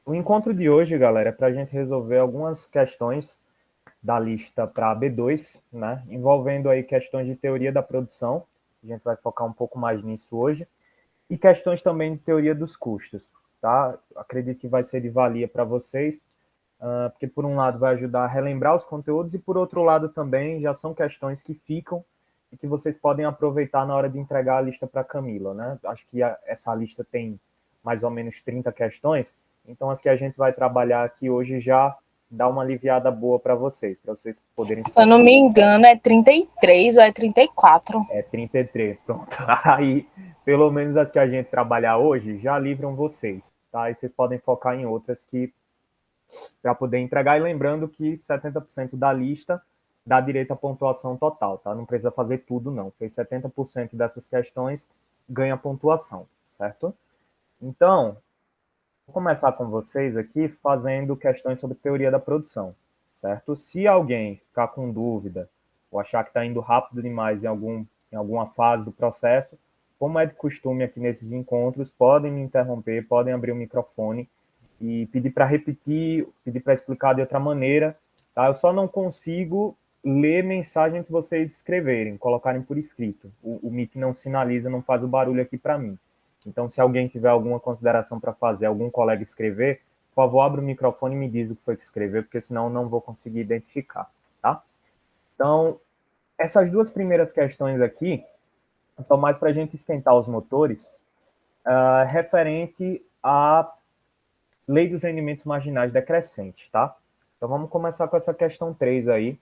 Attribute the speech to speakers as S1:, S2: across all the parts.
S1: O encontro de hoje, galera, é para a gente resolver algumas questões da lista para B2, né? Envolvendo aí questões de teoria da produção. A gente vai focar um pouco mais nisso hoje. E questões também de teoria dos custos, tá? Acredito que vai ser de valia para vocês, porque por um lado vai ajudar a relembrar os conteúdos e por outro lado também já são questões que ficam e que vocês podem aproveitar na hora de entregar a lista para a Camila, né? Acho que essa lista tem mais ou menos 30 questões, então as que a gente vai trabalhar aqui hoje já dá uma aliviada boa para vocês poderem
S2: Se eu
S1: focar.
S2: não me engano, é 33 ou é 34.
S1: É 33, pronto. Aí, pelo menos as que a gente trabalhar hoje já livram vocês, tá? E vocês podem focar em outras que para poder entregar. E lembrando que 70% da lista dá direito à pontuação total, tá? Não precisa fazer tudo, não. Fez 70% dessas questões, ganha pontuação, certo? Então, vou começar com vocês aqui fazendo questões sobre teoria da produção, certo? Se alguém ficar com dúvida ou achar que está indo rápido demais em alguma fase do processo, como é de costume aqui nesses encontros, podem me interromper, podem abrir o microfone e pedir para repetir, pedir para explicar de outra maneira, tá? Eu só não consigo ler mensagem que vocês escreverem, colocarem por escrito. O Meet não sinaliza, não faz o barulho aqui para mim. Então, se alguém tiver alguma consideração para fazer, algum colega escrever, por favor, abra o microfone e me diz o que foi que escreveu, porque senão eu não vou conseguir identificar, tá? Então, essas duas primeiras questões aqui são mais para a gente esquentar os motores, referente à lei dos rendimentos marginais decrescentes, tá? Então, vamos começar com essa questão 3 aí,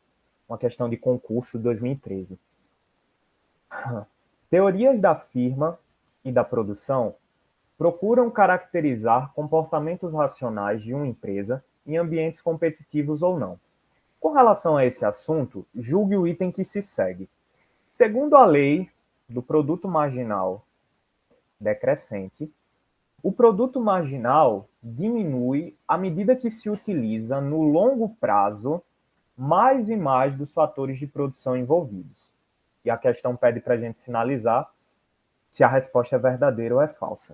S1: uma questão de concurso de 2013. Teorias da firma e da produção procuram caracterizar comportamentos racionais de uma empresa em ambientes competitivos ou não. Com relação a esse assunto, julgue o item que se segue. Segundo a lei do produto marginal decrescente, o produto marginal diminui à medida que se utiliza no longo prazo mais e mais dos fatores de produção envolvidos. E a questão pede para a gente sinalizar se a resposta é verdadeira ou é falsa.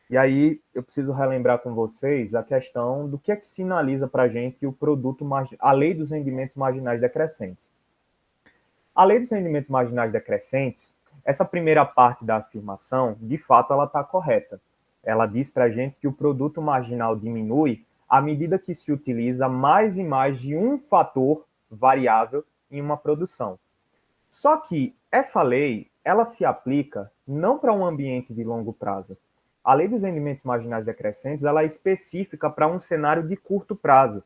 S1: E aí eu preciso relembrar com vocês a questão do que é que sinaliza para a gente o produto, a lei dos rendimentos marginais decrescentes. A lei dos rendimentos marginais decrescentes, essa primeira parte da afirmação, de fato, ela está correta. Ela diz para a gente que o produto marginal diminui à medida que se utiliza mais e mais de um fator variável em uma produção. Só que essa lei, ela se aplica não para um ambiente de longo prazo. A lei dos rendimentos marginais decrescentes, ela é específica para um cenário de curto prazo,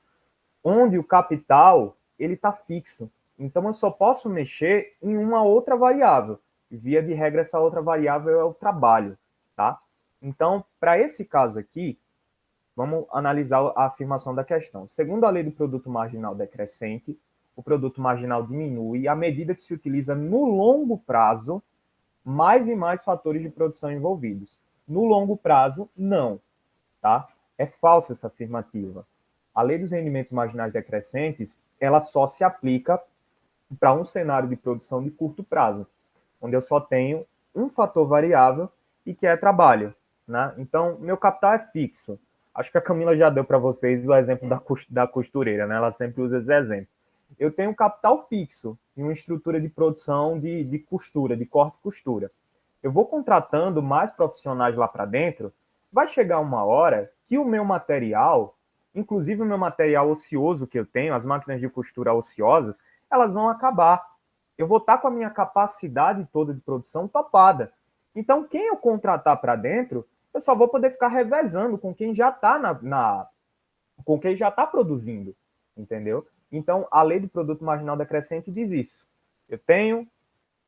S1: onde o capital ele está fixo. Então, eu só posso mexer em uma outra variável. Via de regra, essa outra variável é o trabalho, tá? Então, para esse caso aqui, vamos analisar a afirmação da questão. Segundo a lei do produto marginal decrescente, o produto marginal diminui à medida que se utiliza no longo prazo mais e mais fatores de produção envolvidos. No longo prazo, não, tá? É falsa essa afirmativa. A lei dos rendimentos marginais decrescentes, ela só se aplica para um cenário de produção de curto prazo, onde eu só tenho um fator variável e que é trabalho, né? Então, meu capital é fixo. Acho que a Camila já deu para vocês o exemplo da costureira, né? Ela sempre usa esse exemplo. Eu tenho um capital fixo em uma estrutura de produção de costura, de corte e costura. Eu vou contratando mais profissionais lá para dentro, vai chegar uma hora que o meu material, inclusive o meu material ocioso que eu tenho, as máquinas de costura ociosas, elas vão acabar. Eu vou estar com a minha capacidade toda de produção topada. Então, quem eu contratar para dentro, eu só vou poder ficar revezando com quem já está com quem já está produzindo, entendeu? Então, a lei do produto marginal decrescente diz isso. Eu tenho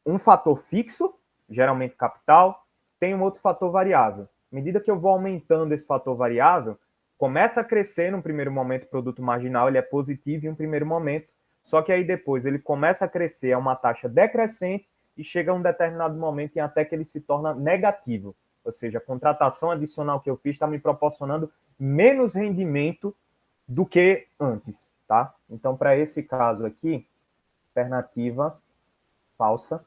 S1: um fator fixo, geralmente capital, tenho um outro fator variável. À medida que eu vou aumentando esse fator variável, começa a crescer no primeiro momento o produto marginal, ele é positivo em um primeiro momento, só que aí depois ele começa a crescer a uma taxa decrescente e chega a um determinado momento em até que ele se torna negativo. Ou seja, a contratação adicional que eu fiz está me proporcionando menos rendimento do que antes, tá? Então, para esse caso aqui, alternativa falsa.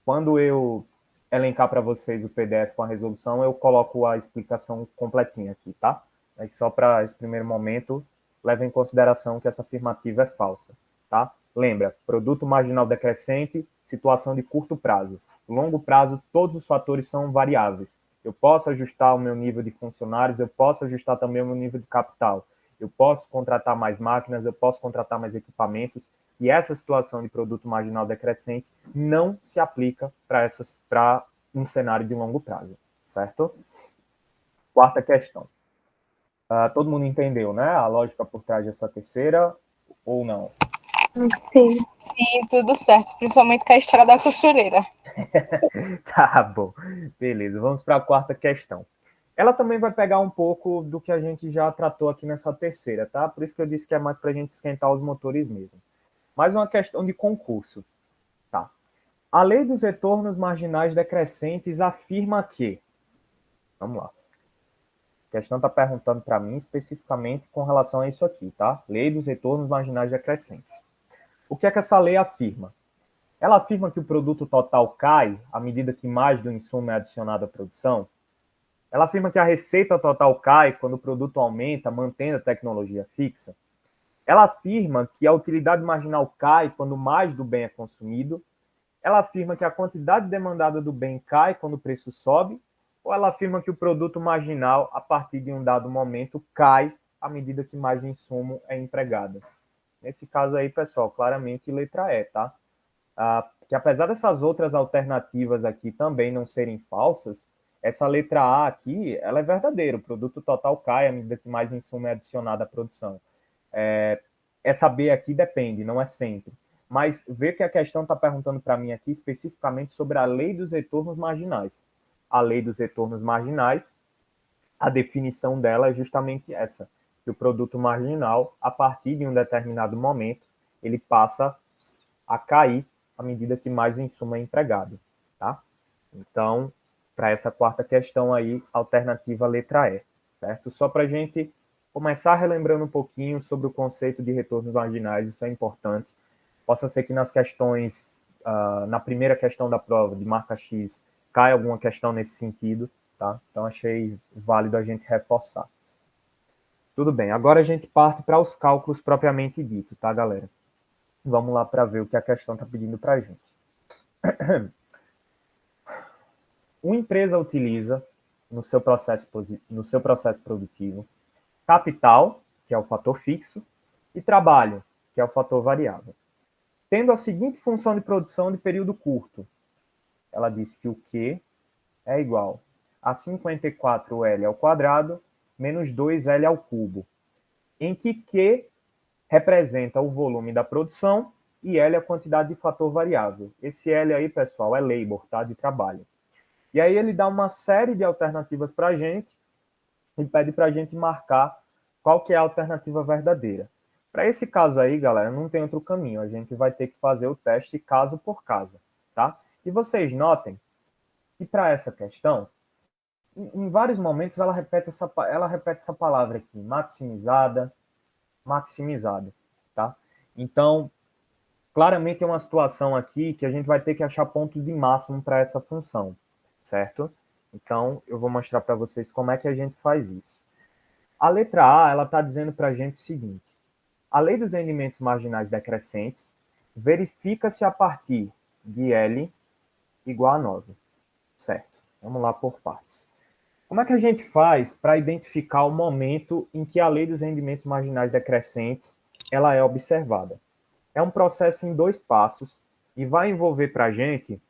S1: Quando eu elencar para vocês o PDF com a resolução, eu coloco a explicação completinha aqui, tá? Mas só para esse primeiro momento, leve em consideração que essa afirmativa é falsa, tá? Lembra, produto marginal decrescente, situação de curto prazo. Longo prazo, todos os fatores são variáveis. Eu posso ajustar o meu nível de funcionários, eu posso ajustar também o meu nível de capital. Eu posso contratar mais máquinas, eu posso contratar mais equipamentos, e essa situação de produto marginal decrescente não se aplica para um cenário de longo prazo, certo? Quarta questão. Todo mundo entendeu, né? A lógica por trás dessa terceira, ou não?
S3: Sim.
S2: Sim, tudo certo, principalmente com a história da costureira.
S1: Tá bom, beleza. Vamos para a quarta questão. Ela também vai pegar um pouco do que a gente já tratou aqui nessa terceira, tá? Por isso que eu disse que é mais para a gente esquentar os motores mesmo. Mais uma questão de concurso, tá? A lei dos retornos marginais decrescentes afirma que... Vamos lá. A questão está perguntando para mim especificamente com relação a isso aqui, tá? Lei dos retornos marginais decrescentes. O que é que essa lei afirma? Ela afirma que o produto total cai à medida que mais do insumo é adicionado à produção. Ela afirma que a receita total cai quando o produto aumenta, mantendo a tecnologia fixa. Ela afirma que a utilidade marginal cai quando mais do bem é consumido. Ela afirma que a quantidade demandada do bem cai quando o preço sobe. Ou ela afirma que o produto marginal, a partir de um dado momento, cai à medida que mais insumo é empregado. Nesse caso aí, pessoal, claramente letra E, tá? Que apesar dessas outras alternativas aqui também não serem falsas, essa letra A aqui, ela é verdadeira. O produto total cai à medida que mais insumo é adicionado à produção. Essa B aqui depende, não é sempre. Mas vê que a questão está perguntando para mim aqui especificamente sobre a lei dos retornos marginais. A lei dos retornos marginais, a definição dela é justamente essa, que o produto marginal, a partir de um determinado momento, ele passa a cair à medida que mais insumo é empregado, tá? Então, para essa quarta questão aí, alternativa letra E, certo? Só para a gente começar relembrando um pouquinho sobre o conceito de retornos marginais, isso é importante. Possa ser que nas questões, na primeira questão da prova de marca X, caia alguma questão nesse sentido, tá? Então, achei válido a gente reforçar. Tudo bem, agora a gente parte para os cálculos propriamente dito, tá, galera? Vamos lá para ver o que a questão está pedindo para a gente. Uma empresa utiliza, no seu processo produtivo, capital, que é o fator fixo, e trabalho, que é o fator variável. Tendo a seguinte função de produção de período curto. Ela diz que o Q é igual a 54L ao quadrado menos 2L ao cubo, em que Q representa o volume da produção e L é a quantidade de fator variável. Esse L aí, pessoal, é labor, tá? De trabalho. E aí ele dá uma série de alternativas para a gente e pede para a gente marcar qual que é a alternativa verdadeira. Para esse caso aí, galera, não tem outro caminho. A gente vai ter que fazer o teste caso por caso, tá? E vocês notem que para essa questão, em vários momentos ela repete essa palavra aqui, maximizada, tá? Então, claramente é uma situação aqui que a gente vai ter que achar ponto de máximo para essa função, certo? Então, eu vou mostrar para vocês como é que a gente faz isso. A letra A, ela está dizendo para a gente o seguinte: a lei dos rendimentos marginais decrescentes verifica-se a partir de L igual a 9, certo? Vamos lá por partes. Como é que a gente faz para identificar o momento em que a lei dos rendimentos marginais decrescentes ela é observada? É um processo em 2 passos e vai envolver para a gente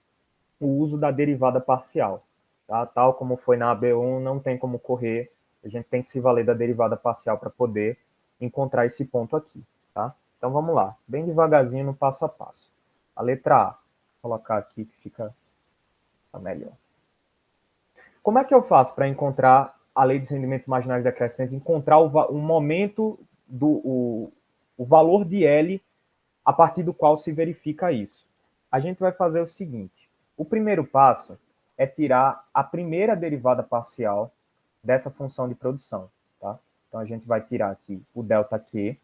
S1: o uso da derivada parcial. Tá? Tal como foi na AB1, não tem como correr, a gente tem que se valer da derivada parcial para poder encontrar esse ponto aqui. Tá? Então vamos lá, bem devagarzinho no passo a passo. A letra A, vou colocar aqui que fica melhor. Como é que eu faço para encontrar a lei dos rendimentos marginais decrescentes, encontrar o momento o valor de L a partir do qual se verifica isso? A gente vai fazer o seguinte: o primeiro passo é tirar a primeira derivada parcial dessa função de produção, tá? Então a gente vai tirar aqui o ΔQ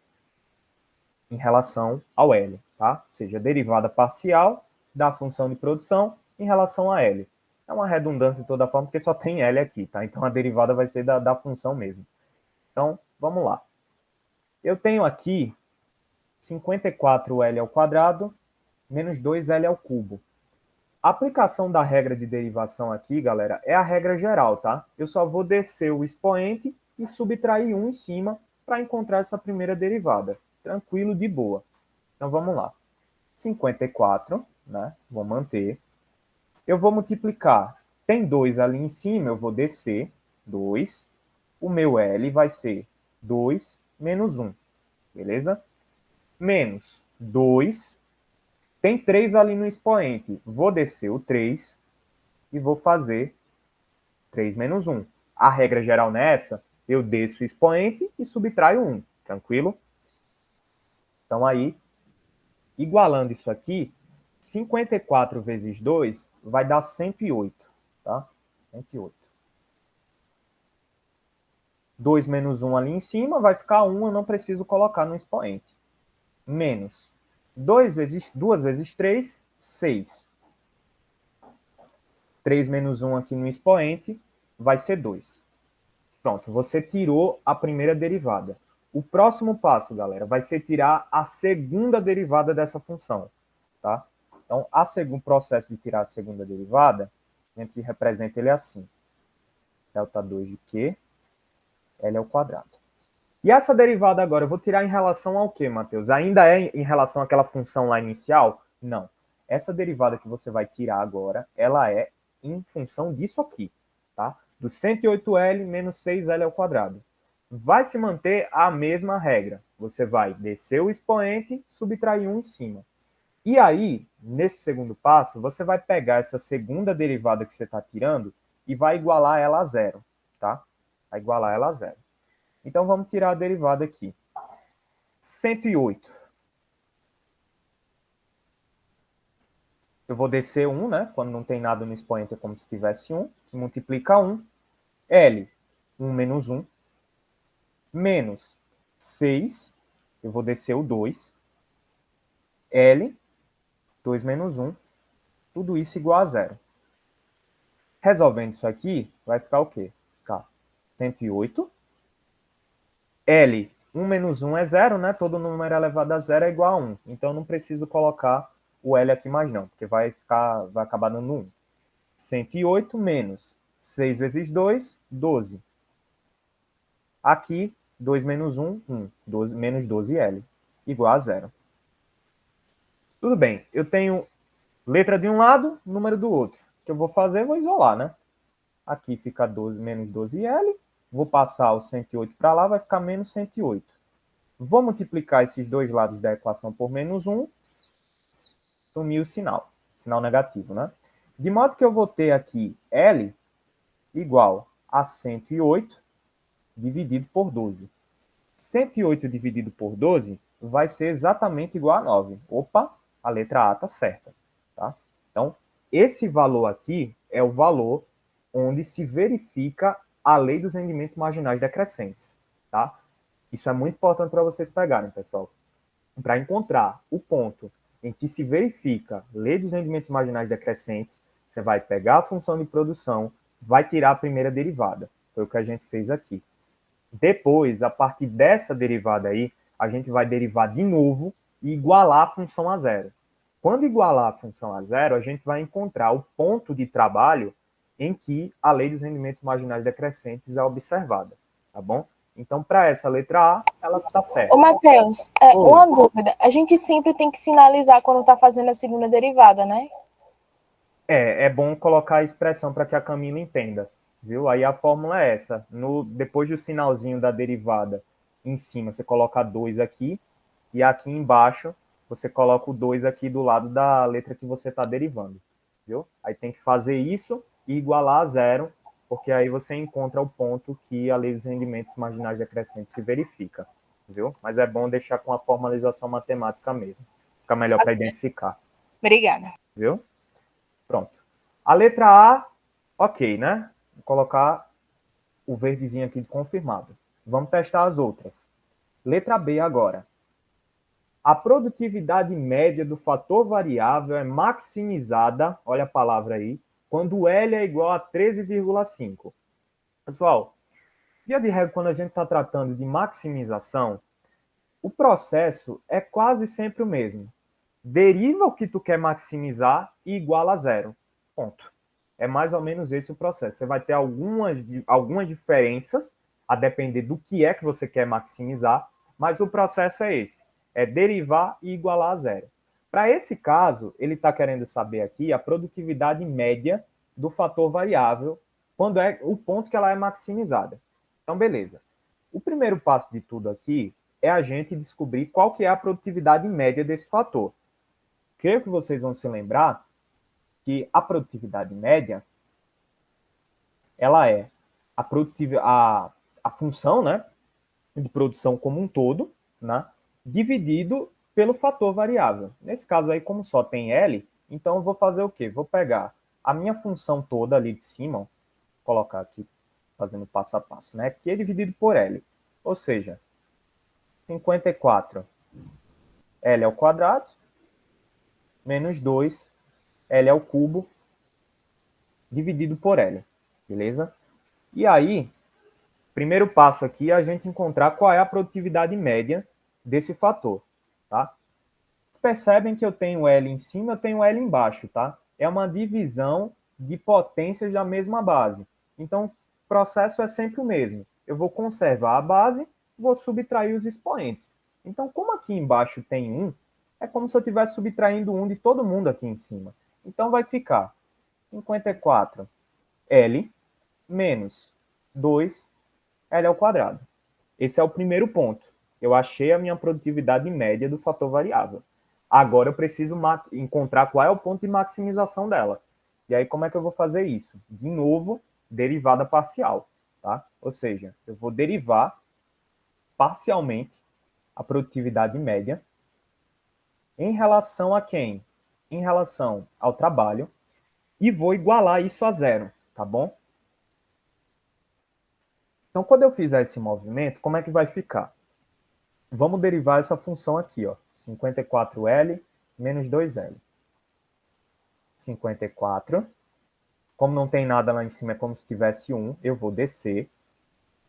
S1: em relação ao L, tá? Ou seja, a derivada parcial da função de produção em relação a L. É uma redundância de toda forma, porque só tem L aqui, tá? Então a derivada vai ser da função mesmo. Então, vamos lá. Eu tenho aqui 54L ao quadrado menos 2L ao cubo. A aplicação da regra de derivação aqui, galera, é a regra geral, tá? Eu só vou descer o expoente e subtrair 1 em cima para encontrar essa primeira derivada. Tranquilo, de boa. Então, vamos lá. 54, né? Vou manter. Eu vou multiplicar. Tem 2 ali em cima, eu vou descer. 2. O meu L vai ser 2 menos 1. Beleza? Menos 2. Tem 3 ali no expoente. Vou descer o 3 e vou fazer 3 menos 1. A regra geral nessa, eu desço o expoente e subtraio 1. Tranquilo? Então aí, igualando isso aqui, 54 vezes 2 vai dar 108. Tá? 108. 2 menos 1 ali em cima vai ficar 1, eu não preciso colocar no expoente. Menos 2 vezes 3, 6. 3 menos 1 aqui no expoente vai ser 2. Pronto, você tirou a primeira derivada. O próximo passo, galera, vai ser tirar a segunda derivada dessa função. Tá? Então, o processo de tirar a segunda derivada, a gente representa ele assim. Delta 2 de Q, L ao quadrado. E essa derivada agora, eu vou tirar em relação ao quê, Matheus? Ainda é em relação àquela função lá inicial? Não. Essa derivada que você vai tirar agora, ela é em função disso aqui, tá? Do 108L menos 6L ao quadrado. Vai se manter a mesma regra. Você vai descer o expoente, subtrair 1 em cima. E aí, nesse segundo passo, você vai pegar essa segunda derivada que você está tirando e vai igualar ela a zero, tá? Vai igualar ela a zero. Então, vamos tirar a derivada aqui. 108. Eu vou descer 1, né? Quando não tem nada no expoente, é como se tivesse 1. Que multiplica 1. L, 1 menos 1. Menos 6. Eu vou descer o 2. L, 2 menos 1. Tudo isso igual a zero. Resolvendo isso aqui, vai ficar o quê? Ficar 108. L, 1 menos 1 é 0, né? Todo número elevado a 0 é igual a 1. Então, eu não preciso colocar o L aqui mais não, porque vai acabar dando 1. 108 menos 6 vezes 2, 12. Aqui, 2 menos 1, 1. 12, menos 12L, igual a 0. Tudo bem, eu tenho letra de um lado, número do outro. O que eu vou fazer, vou isolar, né? Aqui fica 12 menos 12L. Vou passar o 108 para lá, vai ficar menos 108. Vou multiplicar esses dois lados da equação por menos 1. Sumiu o sinal negativo, né? De modo que eu vou ter aqui L igual a 108 dividido por 12. 108 dividido por 12 vai ser exatamente igual a 9. Opa, a letra A está certa. Tá? Então, esse valor aqui é o valor onde se verifica a lei dos rendimentos marginais decrescentes. Tá? Isso é muito importante para vocês pegarem, pessoal. Para encontrar o ponto em que se verifica lei dos rendimentos marginais decrescentes, você vai pegar a função de produção, vai tirar a primeira derivada. Foi o que a gente fez aqui. Depois, a partir dessa derivada aí, a gente vai derivar de novo e igualar a função a zero. Quando igualar a função a zero, a gente vai encontrar o ponto de trabalho em que a lei dos rendimentos marginais decrescentes é observada, tá bom? Então, para essa letra A, ela está certa.
S2: Ô, Matheus, uma dúvida. A gente sempre tem que sinalizar quando está fazendo a segunda derivada, né?
S1: É bom colocar a expressão para que a Camila entenda, viu? Aí a fórmula é essa. Depois do sinalzinho da derivada em cima, você coloca 2 aqui, e aqui embaixo você coloca o 2 aqui do lado da letra que você está derivando, viu? Aí tem que fazer isso e igualar a zero, porque aí você encontra o ponto que a lei dos rendimentos marginais decrescentes se verifica, viu? Mas é bom deixar com a formalização matemática mesmo. Fica melhor para identificar.
S2: Obrigada.
S1: Viu? Pronto. A letra A, ok, né? Vou colocar o verdezinho aqui de confirmado. Vamos testar as outras. Letra B agora. A produtividade média do fator variável é maximizada, olha a palavra aí, quando L é igual a 13,5. Pessoal, Via de regra, quando a gente está tratando de maximização, o processo é quase sempre o mesmo. Deriva o que tu quer maximizar e iguala a zero. Ponto. É mais ou menos esse o processo. Você vai ter algumas diferenças, a depender do que é que você quer maximizar, mas o processo é esse. É derivar e igualar a zero. Para esse caso, ele está querendo saber aqui a produtividade média do fator variável, quando é o ponto que ela é maximizada. Então, beleza. O primeiro passo de tudo aqui é a gente descobrir qual que é a produtividade média desse fator. Creio que vocês vão se lembrar que a produtividade média, ela é a função, né, de produção como um todo, né, dividido pelo fator variável. Nesse caso aí, como só tem L, então eu vou fazer o quê? Vou pegar a minha função toda ali de cima, ó, colocar aqui, fazendo passo a passo, né, que é dividido por L. Ou seja, 54 L ao quadrado, menos 2 L ao cubo, dividido por L, beleza? E aí, primeiro passo aqui é a gente encontrar qual é a produtividade média desse fator, tá? Vocês percebem que eu tenho L em cima, eu tenho L embaixo, tá? É uma divisão de potências da mesma base. Então, o processo é sempre o mesmo. Eu vou conservar a base, vou subtrair os expoentes. Então, como aqui embaixo tem 1, é como se eu estivesse subtraindo 1 de todo mundo aqui em cima. Então, vai ficar 54 L menos 2 L ao quadrado. Esse é o primeiro ponto. Eu achei a minha produtividade média do fator variável. Agora eu preciso encontrar qual é o ponto de maximização dela. E aí, como é que eu vou fazer isso? De novo, derivada parcial. Tá? Ou seja, eu vou derivar parcialmente a produtividade média em relação a quem? Em relação ao trabalho. E vou igualar isso a zero. Tá bom? Então, quando eu fizer esse movimento, como é que vai ficar? Vamos derivar essa função aqui, ó, 54L menos 2L. 54. Como não tem nada lá em cima, é como se tivesse 1, eu vou descer.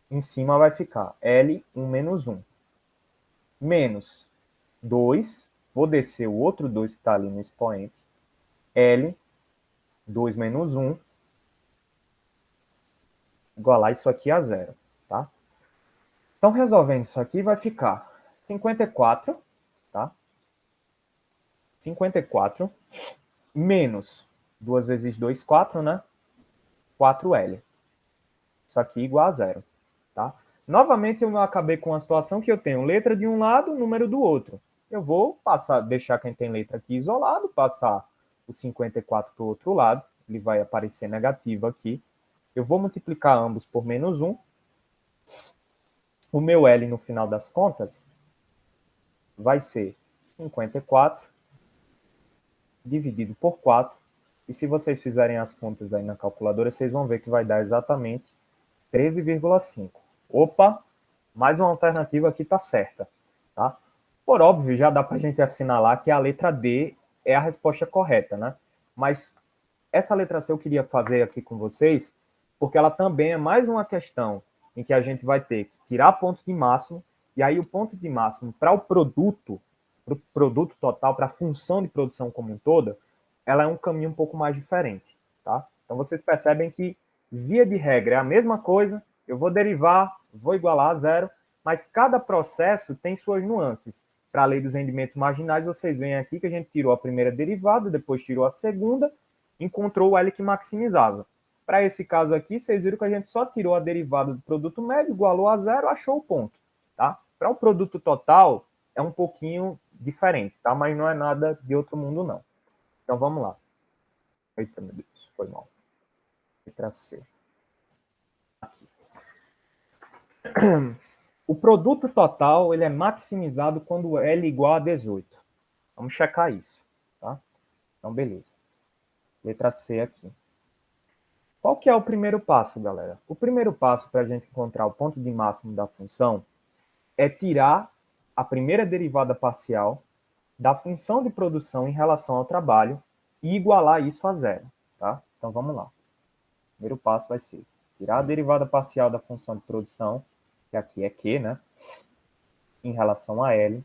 S1: Em cima vai ficar L1 menos 1. Menos 2, vou descer o outro 2 que está ali no expoente. L2 menos 1, igualar isso aqui a zero, tá? Então, resolvendo isso aqui, vai ficar 54, tá? 54 menos 2 vezes 2, 4, né? 4L. Isso aqui igual a zero, tá? Novamente, eu acabei com uma situação que eu tenho letra de um lado, número do outro. Eu vou deixar quem tem letra aqui isolado, passar o 54 para o outro lado, ele vai aparecer negativo aqui. Eu vou multiplicar ambos por menos 1. O meu L, no final das contas, vai ser 54 dividido por 4. E se vocês fizerem as contas aí na calculadora, vocês vão ver que vai dar exatamente 13,5. Opa, mais uma alternativa aqui está certa. Tá? Por óbvio, já dá para a gente assinalar que a letra D é a resposta correta, né? Mas essa letra C eu queria fazer aqui com vocês, porque ela também é mais uma questão em que a gente vai ter que tirar ponto de máximo, e aí o ponto de máximo para o produto total, para a função de produção como um todo, ela é um caminho um pouco mais diferente, tá? Então vocês percebem que, via de regra, é a mesma coisa, eu vou derivar, vou igualar a zero, mas cada processo tem suas nuances. Para a lei dos rendimentos marginais, vocês veem aqui que a gente tirou a primeira derivada, depois tirou a segunda, encontrou o L que maximizava. Para esse caso aqui, vocês viram que a gente só tirou a derivada do produto médio, igualou a zero, achou o ponto. Tá? Para o produto total, é um pouquinho diferente, tá? Mas não é nada de outro mundo, não. Então, vamos lá. Eita, meu Deus, foi mal. Letra C. Aqui. O produto total, ele é maximizado quando L igual a 18. Vamos checar isso, tá? Então, beleza. Letra C aqui. Qual que é o primeiro passo, galera? O primeiro passo para a gente encontrar o ponto de máximo da função é tirar a primeira derivada parcial da função de produção em relação ao trabalho e igualar isso a zero, tá? Então, vamos lá. O primeiro passo vai ser Tirar a derivada parcial da função de produção, que aqui é Q, né? Em relação a L,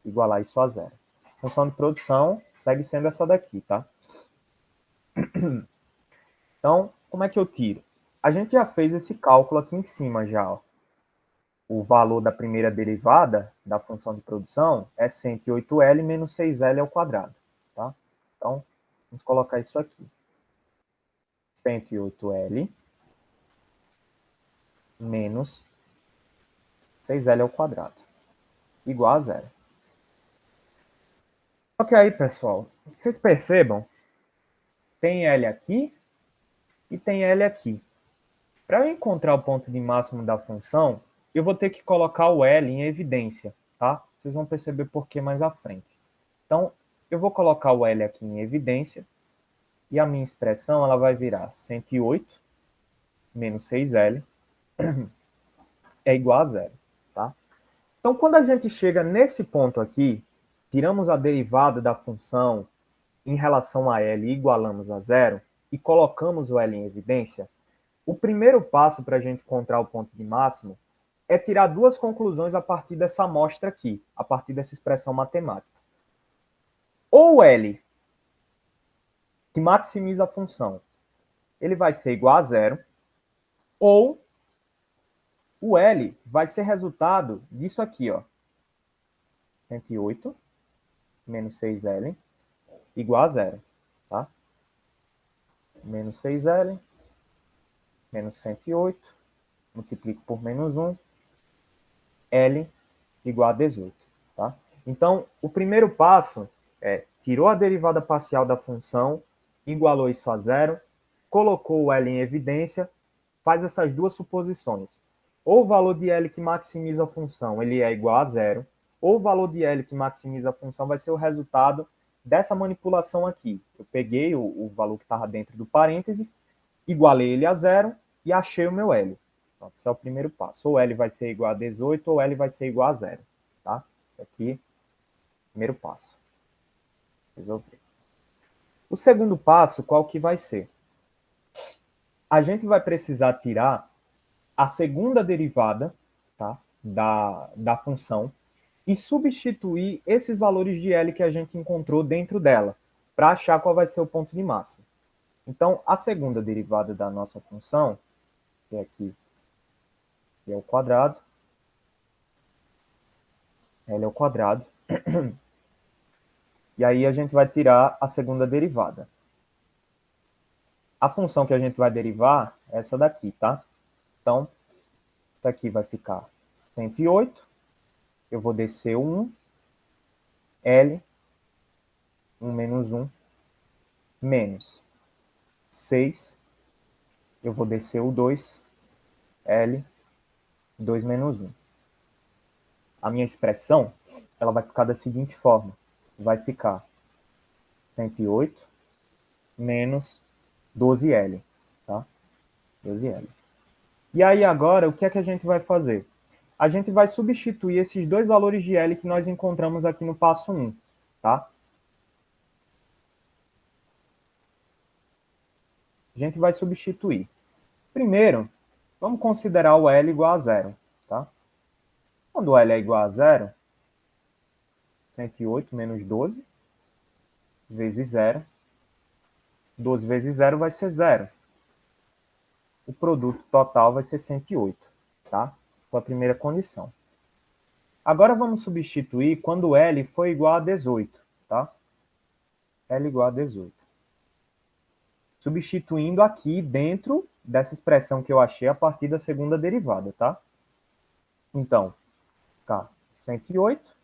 S1: igualar isso a zero. Função de produção segue sendo essa daqui, tá? Então, como é que eu tiro? A gente já fez esse cálculo aqui em cima já, ó. O valor da primeira derivada da função de produção é 108L menos 6L ao quadrado, tá? Então, vamos colocar isso aqui. 108L menos 6L ao quadrado, igual a zero. Só que aí, pessoal, vocês percebam, tem L aqui e tem L aqui. Para eu encontrar o ponto de máximo da função, eu vou ter que colocar o L em evidência, tá? Vocês vão perceber por que mais à frente. Então, eu vou colocar o L aqui em evidência e a minha expressão ela vai virar 108 menos 6L é igual a zero, tá? Então, quando a gente chega nesse ponto aqui, tiramos a derivada da função em relação a L e igualamos a zero, e colocamos o L em evidência, o primeiro passo para a gente encontrar o ponto de máximo é tirar duas conclusões a partir dessa amostra aqui, a partir dessa expressão matemática. Ou o L, que maximiza a função, ele vai ser igual a zero, ou o L vai ser resultado disso aqui, ó. 108 menos 6L igual a zero, tá? Menos 6L, menos 108, multiplico por menos 1, L igual a 18, tá? Então, o primeiro passo é, tirou a derivada parcial da função, igualou isso a zero, colocou o L em evidência, faz essas duas suposições. Ou o valor de L que maximiza a função, ele é igual a zero, ou o valor de L que maximiza a função vai ser o resultado dessa manipulação aqui. Eu peguei o valor que estava dentro do parênteses, igualei ele a zero e achei o meu L. Então, esse é o primeiro passo. Ou L vai ser igual a 18, ou L vai ser igual a zero. Tá? Aqui, primeiro passo. Resolver. O segundo passo, qual que vai ser? A gente vai precisar tirar a segunda derivada, tá, da função e substituir esses valores de L que a gente encontrou dentro dela, para achar qual vai ser o ponto de máximo. Então, a segunda derivada da nossa função, que é aqui, que é o quadrado, L ao quadrado, e aí a gente vai tirar a segunda derivada. A função que a gente vai derivar é essa daqui, tá? Então, isso aqui vai ficar 108, eu vou descer o 1, L, 1 menos 1, menos 6, eu vou descer o 2, L, 2 menos 1. A minha expressão, ela vai ficar da seguinte forma, vai ficar 108 menos 12L, tá? 12L. E aí agora, o que é que a gente vai fazer? A gente vai substituir esses dois valores de L que nós encontramos aqui no passo 1, tá? A gente vai substituir. Primeiro, vamos considerar o L igual a zero, tá? Quando o L é igual a zero, 108 menos 12 vezes zero. 12 vezes zero vai ser zero. O produto total vai ser 108, tá? Foi a primeira condição. Agora vamos substituir quando L for igual a 18, tá? L igual a 18. Substituindo aqui dentro dessa expressão que eu achei a partir da segunda derivada, tá? Então, tá, 108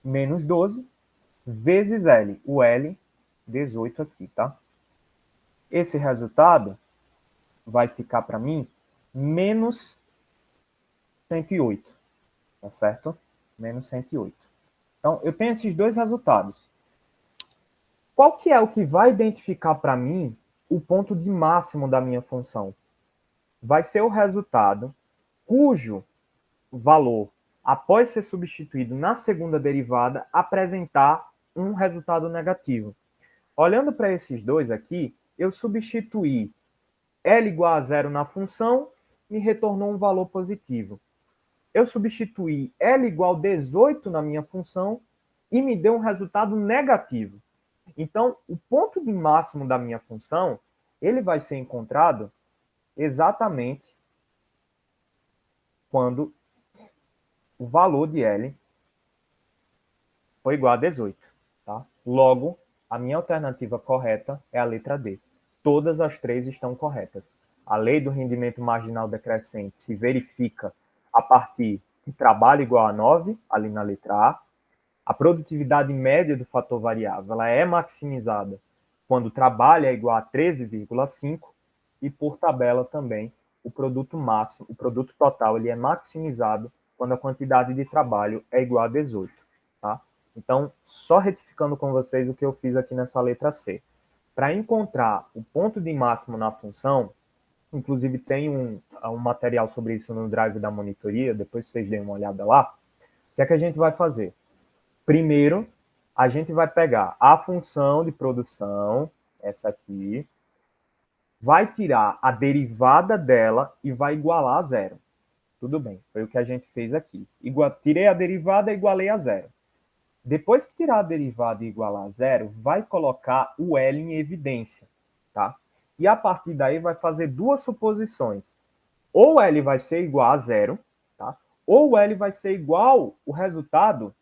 S1: menos 12 vezes L. O L, 18 aqui, tá? Esse resultado vai ficar para mim menos 108, tá certo? Menos 108. Então, eu tenho esses dois resultados. Qual que é o que vai identificar para mim o ponto de máximo da minha função? Vai ser o resultado cujo valor, após ser substituído na segunda derivada, apresentar um resultado negativo. Olhando para esses dois aqui, eu substituí L igual a zero na função, me retornou um valor positivo. Eu substituí L igual a 18 na minha função e me deu um resultado negativo. Então, o ponto de máximo da minha função, ele vai ser encontrado exatamente quando o valor de L foi igual a 18. Tá? Logo, a minha alternativa correta é a letra D. Todas as três estão corretas. A lei do rendimento marginal decrescente se verifica a partir de trabalho igual a 9, ali na letra A. A produtividade média do fator variável ela é maximizada quando o trabalho é igual a 13,5 e, por tabela também, o produto máximo, o produto total, ele é maximizado quando a quantidade de trabalho é igual a 18. Tá? Então, só retificando com vocês o que eu fiz aqui nessa letra C. Para encontrar o ponto de máximo na função, inclusive tem um material sobre isso no Drive da monitoria, depois vocês deem uma olhada lá, o que é que a gente vai fazer? Primeiro, a gente vai pegar a função de produção, essa aqui, vai tirar a derivada dela e vai igualar a zero. Tudo bem, foi o que a gente fez aqui. Tirei a derivada e igualei a zero. Depois que tirar a derivada e igualar a zero, vai colocar o L em evidência, tá? E a partir daí vai fazer duas suposições. Ou L vai ser igual a zero, tá? Ou L vai ser igual o resultado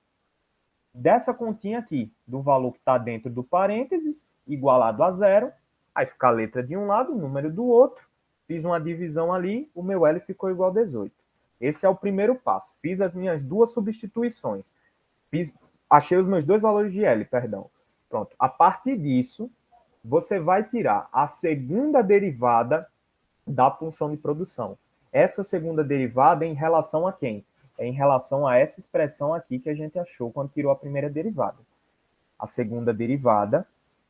S1: dessa continha aqui, do valor que está dentro do parênteses, igualado a zero, aí fica a letra de um lado, o número do outro, fiz uma divisão ali, o meu L ficou igual a 18. Esse é o primeiro passo. Fiz as minhas duas substituições. Achei os meus dois valores de L, perdão. Pronto. A partir disso, você vai tirar a segunda derivada da função de produção. Essa segunda derivada é em relação a quem? É em relação a essa expressão aqui que a gente achou quando tirou a primeira derivada. A segunda derivada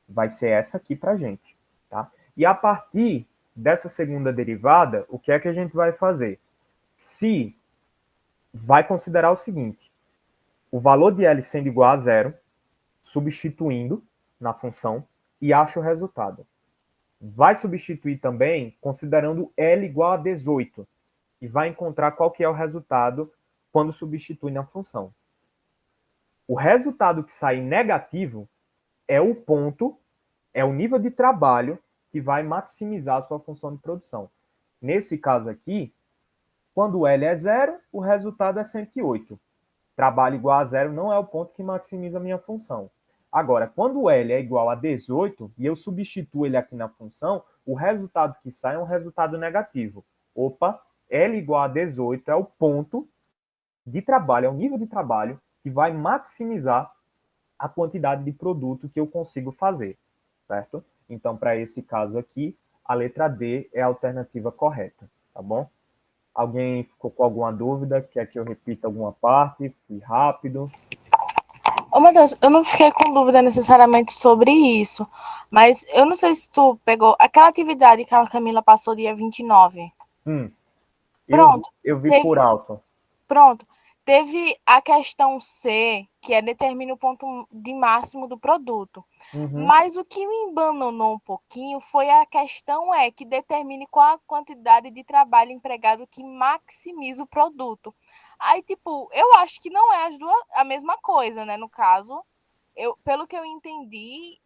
S1: vai ser essa aqui para a gente. Tá? E a partir dessa segunda derivada, o que é que a gente vai fazer? Se vai considerar o seguinte, o valor de L sendo igual a zero, substituindo na função, e acha o resultado. Vai substituir também considerando L igual a 18, e vai encontrar qual que é o resultado quando substitui na função. O resultado que sai negativo é o ponto, é o nível de trabalho que vai maximizar a sua função de produção. Nesse caso aqui, quando L é zero, o resultado é 108. Trabalho igual a zero não é o ponto que maximiza a minha função. Agora, quando L é igual a 18 e eu substituo ele aqui na função, o resultado que sai é um resultado negativo. Opa, L igual a 18 é o ponto de trabalho, é o nível de trabalho que vai maximizar a quantidade de produto que eu consigo fazer, certo? Então, para esse caso aqui, a letra D é a alternativa correta, tá bom? Alguém ficou com alguma dúvida? Quer que eu repita alguma parte? Fui rápido.
S2: Ô, Matheus, eu não fiquei com dúvida necessariamente sobre isso, mas eu não sei se tu pegou aquela atividade que a Camila passou dia 29.
S1: Pronto. Eu vi por alto.
S2: Pronto. Teve a questão C, que é determine o ponto de máximo do produto. Mas o que me embananou um pouquinho foi a questão que determine qual a quantidade de trabalho empregado que maximiza o produto. Aí, tipo, eu acho que não é a mesma coisa, né? No caso, pelo que eu entendi,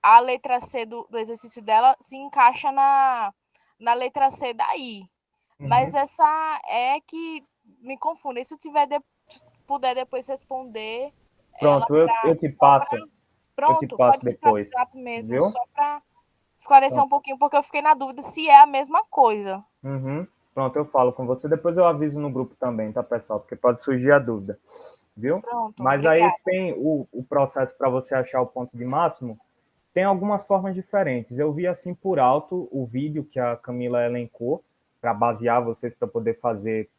S2: a letra C do exercício dela se encaixa na letra C daí. Mas essa é que me confunde. Se eu puder depois responder.
S1: Pronto, eu te passo.
S2: Pronto,
S1: eu te passo
S2: pode ser
S1: depois.
S2: para WhatsApp mesmo,
S1: viu?
S2: só para esclarecer um pouquinho, porque eu fiquei na dúvida se é a mesma coisa.
S1: Pronto, eu falo com você. Depois eu aviso no grupo também, tá, pessoal? Porque pode surgir a dúvida. Viu?
S2: Pronto,
S1: mas
S2: obrigada.
S1: Aí tem o processo para você achar o ponto de máximo. Tem algumas formas diferentes. Eu vi assim por alto o vídeo que a Camila elencou para basear vocês para poder fazer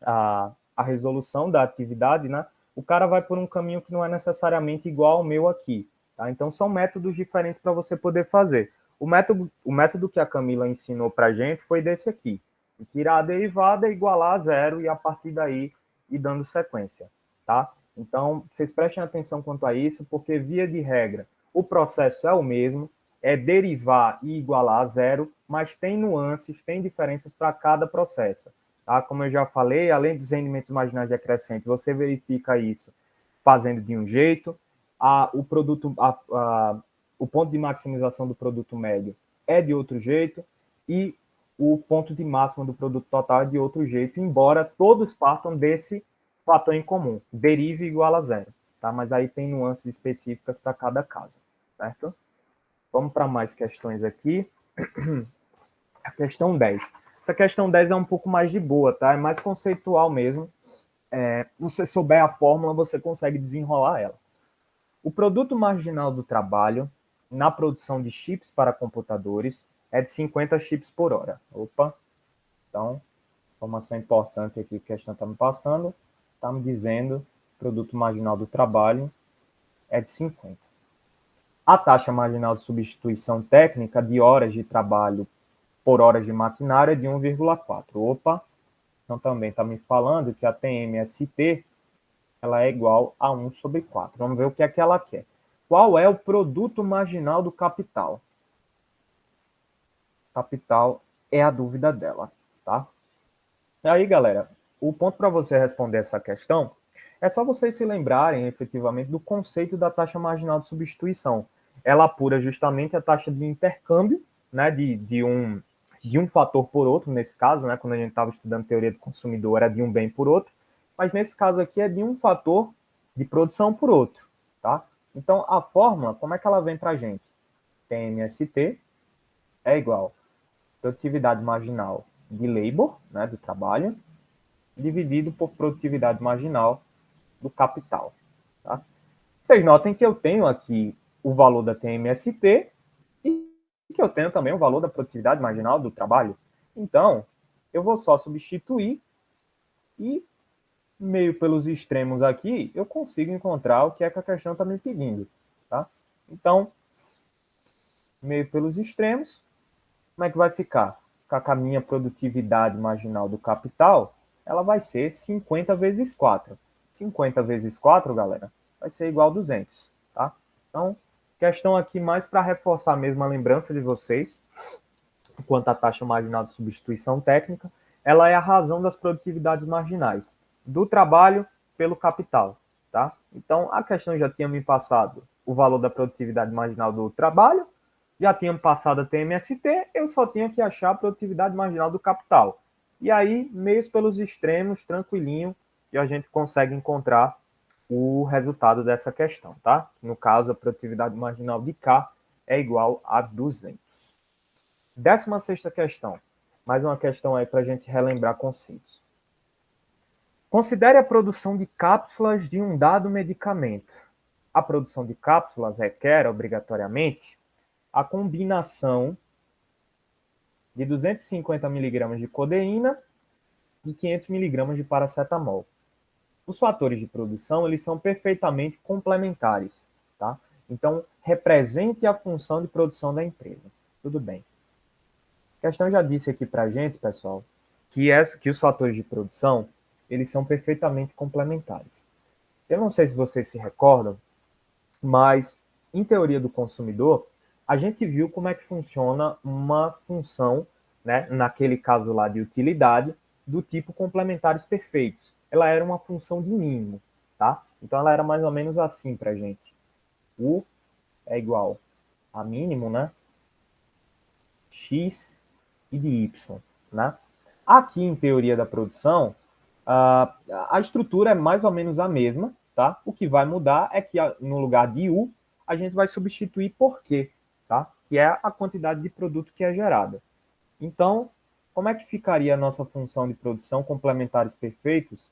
S1: a resolução da atividade, né? O cara vai por um caminho que não é necessariamente igual ao meu aqui. Tá? Então, são métodos diferentes para você poder fazer. O método que a Camila ensinou para a gente foi desse aqui. Tirar a derivada, igualar a zero e, a partir daí, ir dando sequência. Tá? Então, vocês prestem atenção quanto a isso, porque, via de regra, o processo é o mesmo, é derivar e igualar a zero, mas tem nuances, tem diferenças para cada processo. Tá? Como eu já falei, além dos rendimentos marginais decrescentes, você verifica isso fazendo de um jeito, o ponto de maximização do produto médio é de outro jeito, e o ponto de máximo do produto total é de outro jeito, embora todos partam desse fator em comum, derive igual a zero. Tá? Mas aí tem nuances específicas para cada caso, certo? Vamos para mais questões aqui. A questão 10. Essa questão 10 é um pouco mais de boa, tá? É mais conceitual mesmo. Você souber a fórmula, você consegue desenrolar ela. O produto marginal do trabalho na produção de chips para computadores é de 50 chips por hora. Opa! Então, informação importante aqui que a questão está me passando. Está me dizendo que o produto marginal do trabalho é de 50. A taxa marginal de substituição técnica de horas de trabalho por horas de maquinário é de 1,4. Opa! Então, também está me falando que a TMST ela é igual a 1/4. Vamos ver o que é que ela quer. Qual é o produto marginal do capital? Capital é a dúvida dela, tá? E aí, galera, o ponto para você responder essa questão é só vocês se lembrarem, efetivamente, do conceito da taxa marginal de substituição. Ela apura justamente a taxa de intercâmbio, né, de um fator por outro, nesse caso, né, quando a gente estava estudando teoria do consumidor, era de um bem por outro, mas nesse caso aqui é de um fator de produção por outro, tá? Então, a fórmula, como é que ela vem para a gente? TMST é igual a produtividade marginal de labor, né, do trabalho, dividido por produtividade marginal do capital. Tá? Vocês notem que eu tenho aqui o valor da TMST e que eu tenho também o valor da produtividade marginal do trabalho. Então, eu vou só substituir e, meio pelos extremos aqui, eu consigo encontrar o que é que a questão está me pedindo. Tá? Então, meio pelos extremos, como é que vai ficar? Com a minha produtividade marginal do capital, ela vai ser 50 vezes 4. 50 vezes 4, galera, vai ser igual a 200, tá? Então, questão aqui mais para reforçar mesmo a lembrança de vocês, quanto à taxa marginal de substituição técnica, ela é a razão das produtividades marginais do trabalho pelo capital, tá? Então, a questão já tinha me passado o valor da produtividade marginal do trabalho, já tínhamos passado a TMST, eu só tinha que achar a produtividade marginal do capital. E aí, meio pelos extremos, tranquilinho, e a gente consegue encontrar o resultado dessa questão, tá? No caso, a produtividade marginal de K é igual a 200. 16ª questão. Mais uma questão aí para a gente relembrar conceitos. Considere a produção de cápsulas de um dado medicamento. A produção de cápsulas requer, obrigatoriamente, a combinação de 250 mg de codeína e 500 mg de paracetamol. Os fatores de produção, eles são perfeitamente complementares, tá? Então, represente a função de produção da empresa. Tudo bem. A questão já disse aqui pra gente, pessoal, que os fatores de produção, eles são perfeitamente complementares. Eu não sei se vocês se recordam, mas em teoria do consumidor, a gente viu como é que funciona uma função, né, naquele caso lá de utilidade, do tipo complementares perfeitos. Ela era uma função de mínimo, tá? Então ela era mais ou menos assim para a gente. U é igual a mínimo, né? X e de Y, né? Aqui em teoria da produção, a estrutura é mais ou menos a mesma, tá? O que vai mudar é que no lugar de U, a gente vai substituir por Q, tá? Que é a quantidade de produto que é gerada. Então, como é que ficaria a nossa função de produção complementares perfeitos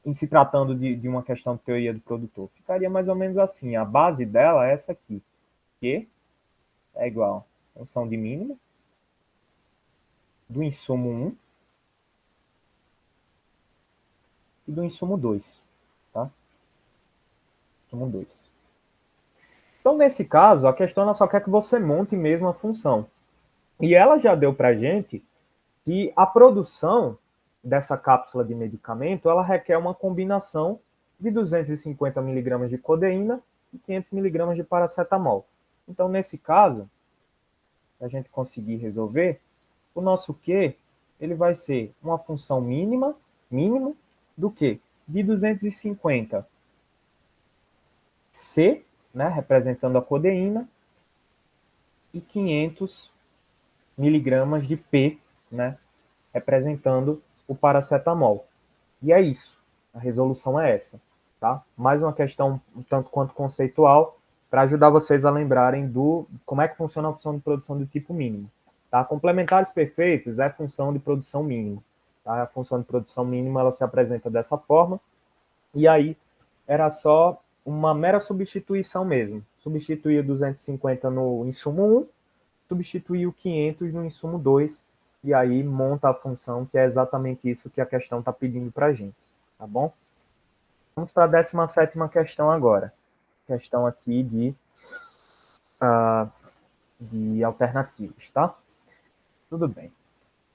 S1: em se tratando de uma questão de teoria do produtor? Ficaria mais ou menos assim. A base dela é essa aqui. Q é igual a função de mínimo do insumo 1 e do insumo 2. Tá? Insumo 2. Então, nesse caso, a questão ela só quer que você monte mesmo a função. E ela já deu para a gente que a produção dessa cápsula de medicamento, ela requer uma combinação de 250 mg de codeína e 500 mg de paracetamol. Então, nesse caso, para a gente conseguir resolver, o nosso Q ele vai ser uma função mínimo do que? De 250 C, né, representando a codeína, e 500 miligramas de P, né, representando o paracetamol. E é isso. A resolução é essa. Tá? Mais uma questão um tanto quanto conceitual para ajudar vocês a lembrarem do como é que funciona a função de produção do tipo mínimo. Tá? Complementares perfeitos é a função de produção mínima. Tá? A função de produção mínima ela se apresenta dessa forma. E aí era só uma mera substituição mesmo. Substituir o 250 no insumo 1, substituir o 500 no insumo 2, e aí monta a função que é exatamente isso que a questão está pedindo para a gente. Tá bom? Vamos para a 17ª questão agora. Questão aqui de alternativas, tá? Tudo bem.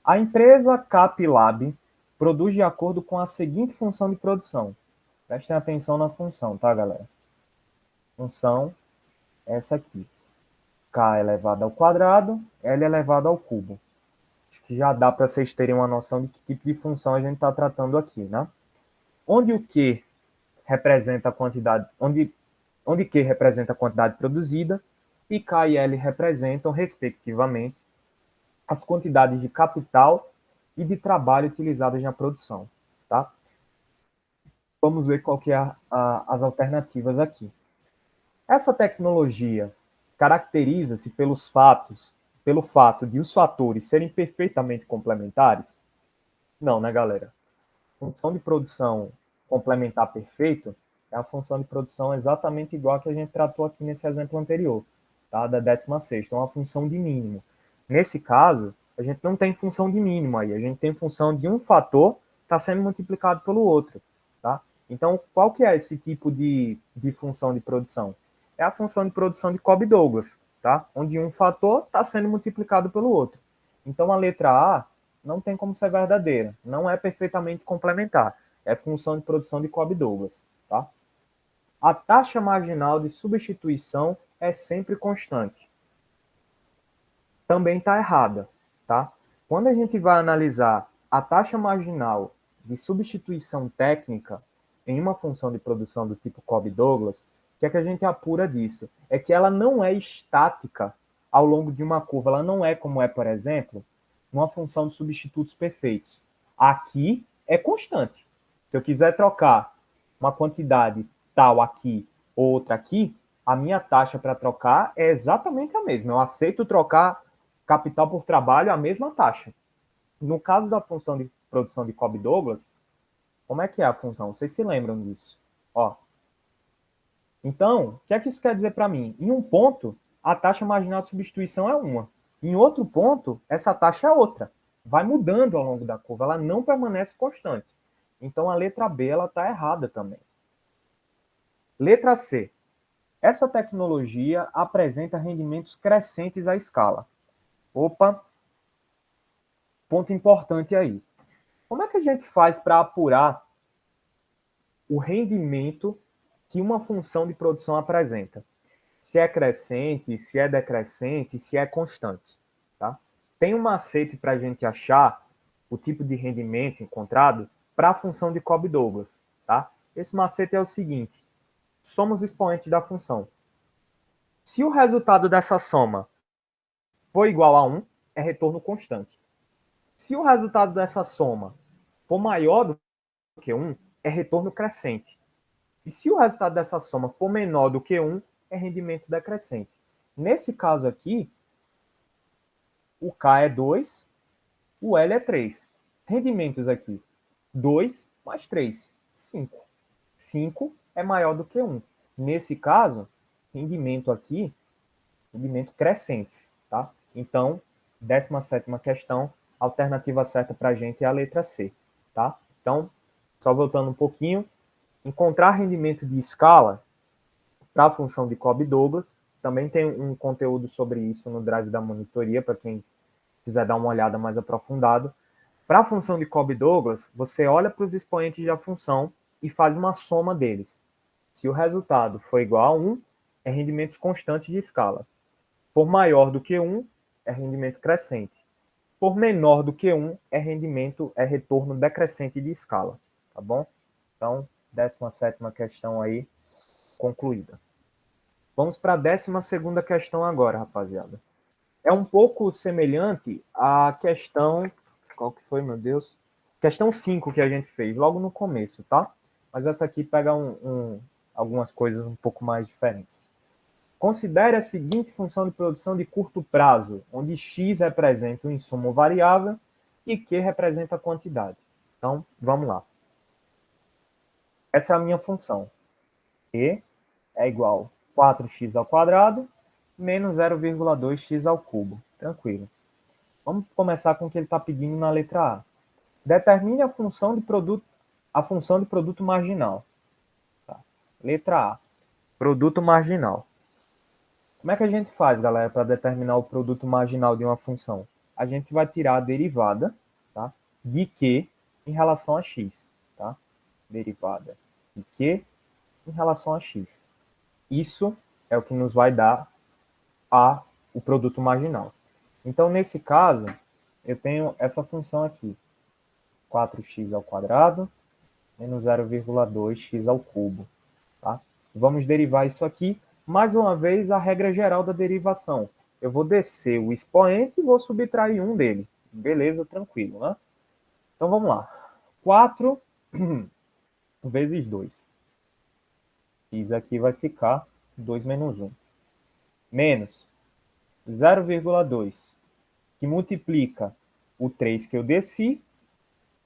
S1: A empresa CapLab produz de acordo com a seguinte função de produção. Prestem atenção na função, tá, galera? Função essa aqui. K elevado ao quadrado, L elevado ao cubo. Acho que já dá para vocês terem uma noção de que tipo de função a gente está tratando aqui, né? Onde o Q representa a quantidade, onde Q representa a quantidade produzida e K e L representam, respectivamente, as quantidades de capital e de trabalho utilizadas na produção. Tá? Vamos ver qual que é as alternativas aqui. Essa tecnologia caracteriza-se pelo fato de os fatores serem perfeitamente complementares? Não, né, galera? Função de produção complementar perfeito é a função de produção exatamente igual a que a gente tratou aqui nesse exemplo anterior, tá? Da 16ª, uma função de mínimo. Nesse caso, a gente não tem função de mínimo aí, a gente tem função de um fator está sendo multiplicado pelo outro, tá? Então, qual que é esse tipo de função de produção? É a função de produção de Cobb-Douglas, tá? Onde um fator está sendo multiplicado pelo outro. Então, a letra A não tem como ser verdadeira, não é perfeitamente complementar. É função de produção de Cobb-Douglas, tá? A taxa marginal de substituição é sempre constante. Também está errada, tá? Quando a gente vai analisar a taxa marginal de substituição técnica em uma função de produção do tipo Cobb-Douglas, o que é que a gente apura disso? É que ela não é estática ao longo de uma curva, ela não é como é, por exemplo, uma função de substitutos perfeitos. Aqui é constante. Se eu quiser trocar uma quantidade tal aqui, outra aqui, a minha taxa para trocar é exatamente a mesma. Eu aceito trocar capital por trabalho a mesma taxa. No caso da função de produção de Cobb-Douglas, como é que é a função? Vocês se lembram disso? Ó. Então, o que é que isso quer dizer para mim? Em um ponto, a taxa marginal de substituição é uma. Em outro ponto, essa taxa é outra. Vai mudando ao longo da curva, ela não permanece constante. Então, a letra B está errada também. Letra C. Essa tecnologia apresenta rendimentos crescentes à escala. Opa, ponto importante aí. Como é que a gente faz para apurar o rendimento que uma função de produção apresenta? Se é crescente, se é decrescente, se é constante. Tá? Tem um macete para a gente achar o tipo de rendimento encontrado para a função de Cobb-Douglas. Tá? Esse macete é o seguinte: somos expoentes da função. Se o resultado dessa soma for igual a 1, é retorno constante. Se o resultado dessa soma for maior do que 1, é retorno crescente. E se o resultado dessa soma for menor do que 1, é rendimento decrescente. Nesse caso aqui, o K é 2, o L é 3. Rendimentos aqui, 2 mais 3, 5. 5 é maior do que 1. Nesse caso, rendimento aqui, rendimento crescente. Tá? Então, 17ª questão, a alternativa certa para a gente é a letra C. Tá? Então, só voltando um pouquinho, encontrar rendimento de escala para a função de Cobb-Douglas, também tem um conteúdo sobre isso no Drive da monitoria, para quem quiser dar uma olhada mais aprofundado. Para a função de Cobb-Douglas, você olha para os expoentes da função e faz uma soma deles. Se o resultado for igual a 1, é rendimentos constantes de escala. For maior do que 1, é rendimento crescente. For menor do que 1, é retorno decrescente de escala, tá bom? Então, 17ª questão aí, concluída. Vamos para a 12ª questão agora, rapaziada. É um pouco semelhante à questão... Qual que foi, meu Deus? Questão 5 que a gente fez, logo no começo, tá? Mas essa aqui pega algumas coisas um pouco mais diferentes. Considere a seguinte função de produção de curto prazo, onde x representa o insumo variável e q representa a quantidade. Então, vamos lá. Essa é a minha função. E é igual a 4x ao quadrado menos 0,2x ao cubo. Tranquilo. Vamos começar com o que ele está pedindo na letra A. Determine a função de produto marginal. Tá. Letra A. Produto marginal. Como é que a gente faz, galera, para determinar o produto marginal de uma função? A gente vai tirar a derivada, tá, de Q em relação a x. Tá? Derivada de Q em relação a x. Isso é o que nos vai dar o produto marginal. Então, nesse caso, eu tenho essa função aqui. 4x ao quadrado menos 0,2x ao cubo. Tá? Vamos derivar isso aqui. Mais uma vez, a regra geral da derivação. Eu vou descer o expoente e vou subtrair um dele. Beleza, tranquilo, né? Então, vamos lá. 4 vezes 2. X aqui vai ficar 2 menos 1. Menos 0,2, que multiplica o 3 que eu desci,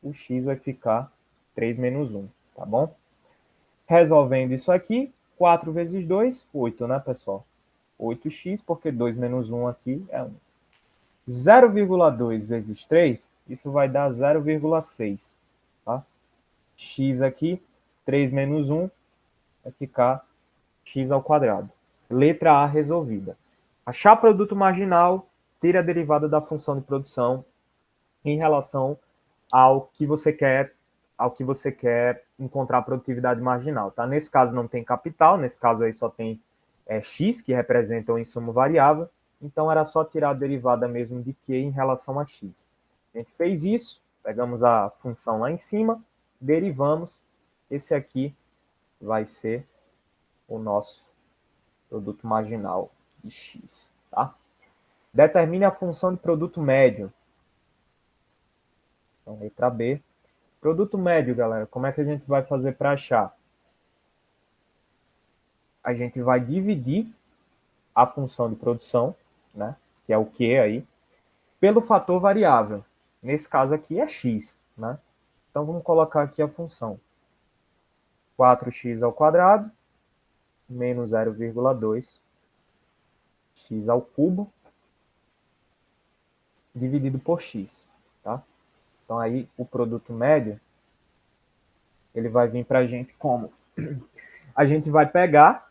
S1: o x vai ficar 3 menos 1, tá bom? Resolvendo isso aqui, 4 vezes 2, 8, né, pessoal? 8x, porque 2 menos 1 aqui é 1. 0,2 vezes 3, isso vai dar 0,6, tá? X aqui, 3 menos 1, vai ficar x ao quadrado. Letra A resolvida. Achar produto marginal, tira a derivada da função de produção em relação ao que você quer encontrar a produtividade marginal. Tá? Nesse caso não tem capital, nesse caso aí só tem x, que representa o insumo variável, então era só tirar a derivada mesmo de q em relação a x. A gente fez isso, pegamos a função lá em cima, derivamos, esse aqui vai ser o nosso produto marginal de x. Tá? Determine a função de produto médio. Então, letra B. Produto médio, galera, como é que a gente vai fazer para achar? A gente vai dividir a função de produção, né, que é o Q aí, pelo fator variável. Nesse caso aqui é x. Né? Então, vamos colocar aqui a função. 4x ao quadrado menos 0,2 x ao cubo dividido por x. Tá? Então, aí o produto médio ele vai vir para a gente como? A gente vai pegar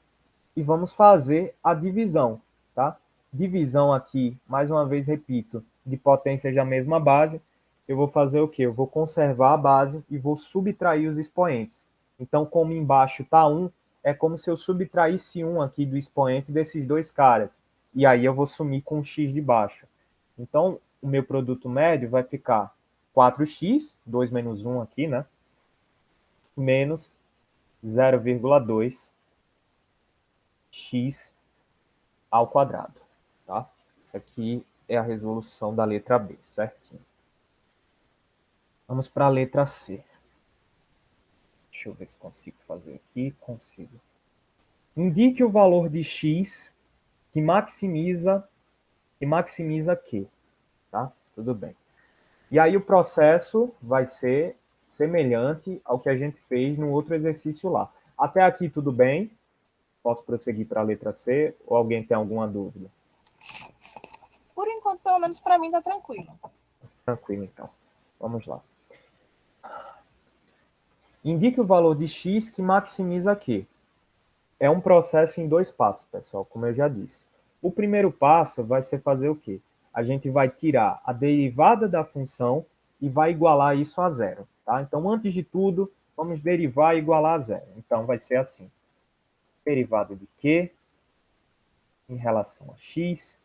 S1: e vamos fazer a divisão. Tá? Divisão aqui, mais uma vez repito, de potências da mesma base. Eu vou fazer o quê? Eu vou conservar a base e vou subtrair os expoentes. Então, como embaixo está 1, é como se eu subtraísse 1 aqui do expoente desses dois caras. E aí eu vou sumir com o x de baixo. Então, o meu produto médio vai ficar 4x, 2 menos 1 aqui, né? Menos 0,2 x ao quadrado. Tá? Isso aqui é a resolução da letra B, certinho. Vamos para a letra C. Deixa eu ver se consigo fazer aqui. Consigo. Indique o valor de x que maximiza Q. Tá? Tudo bem. E aí o processo vai ser semelhante ao que a gente fez no outro exercício lá. Até aqui tudo bem? Posso prosseguir para a letra C? Ou alguém tem alguma dúvida?
S2: Por enquanto, pelo menos para mim, tá tranquilo.
S1: Tranquilo, então. Vamos lá. Indique o valor de x que maximiza Q. É um processo em 2 passos, pessoal, como eu já disse. O primeiro passo vai ser fazer o quê? A gente vai tirar a derivada da função e vai igualar isso a zero. Tá? Então, antes de tudo, vamos derivar e igualar a zero. Então, vai ser assim. Derivada de Q em relação a x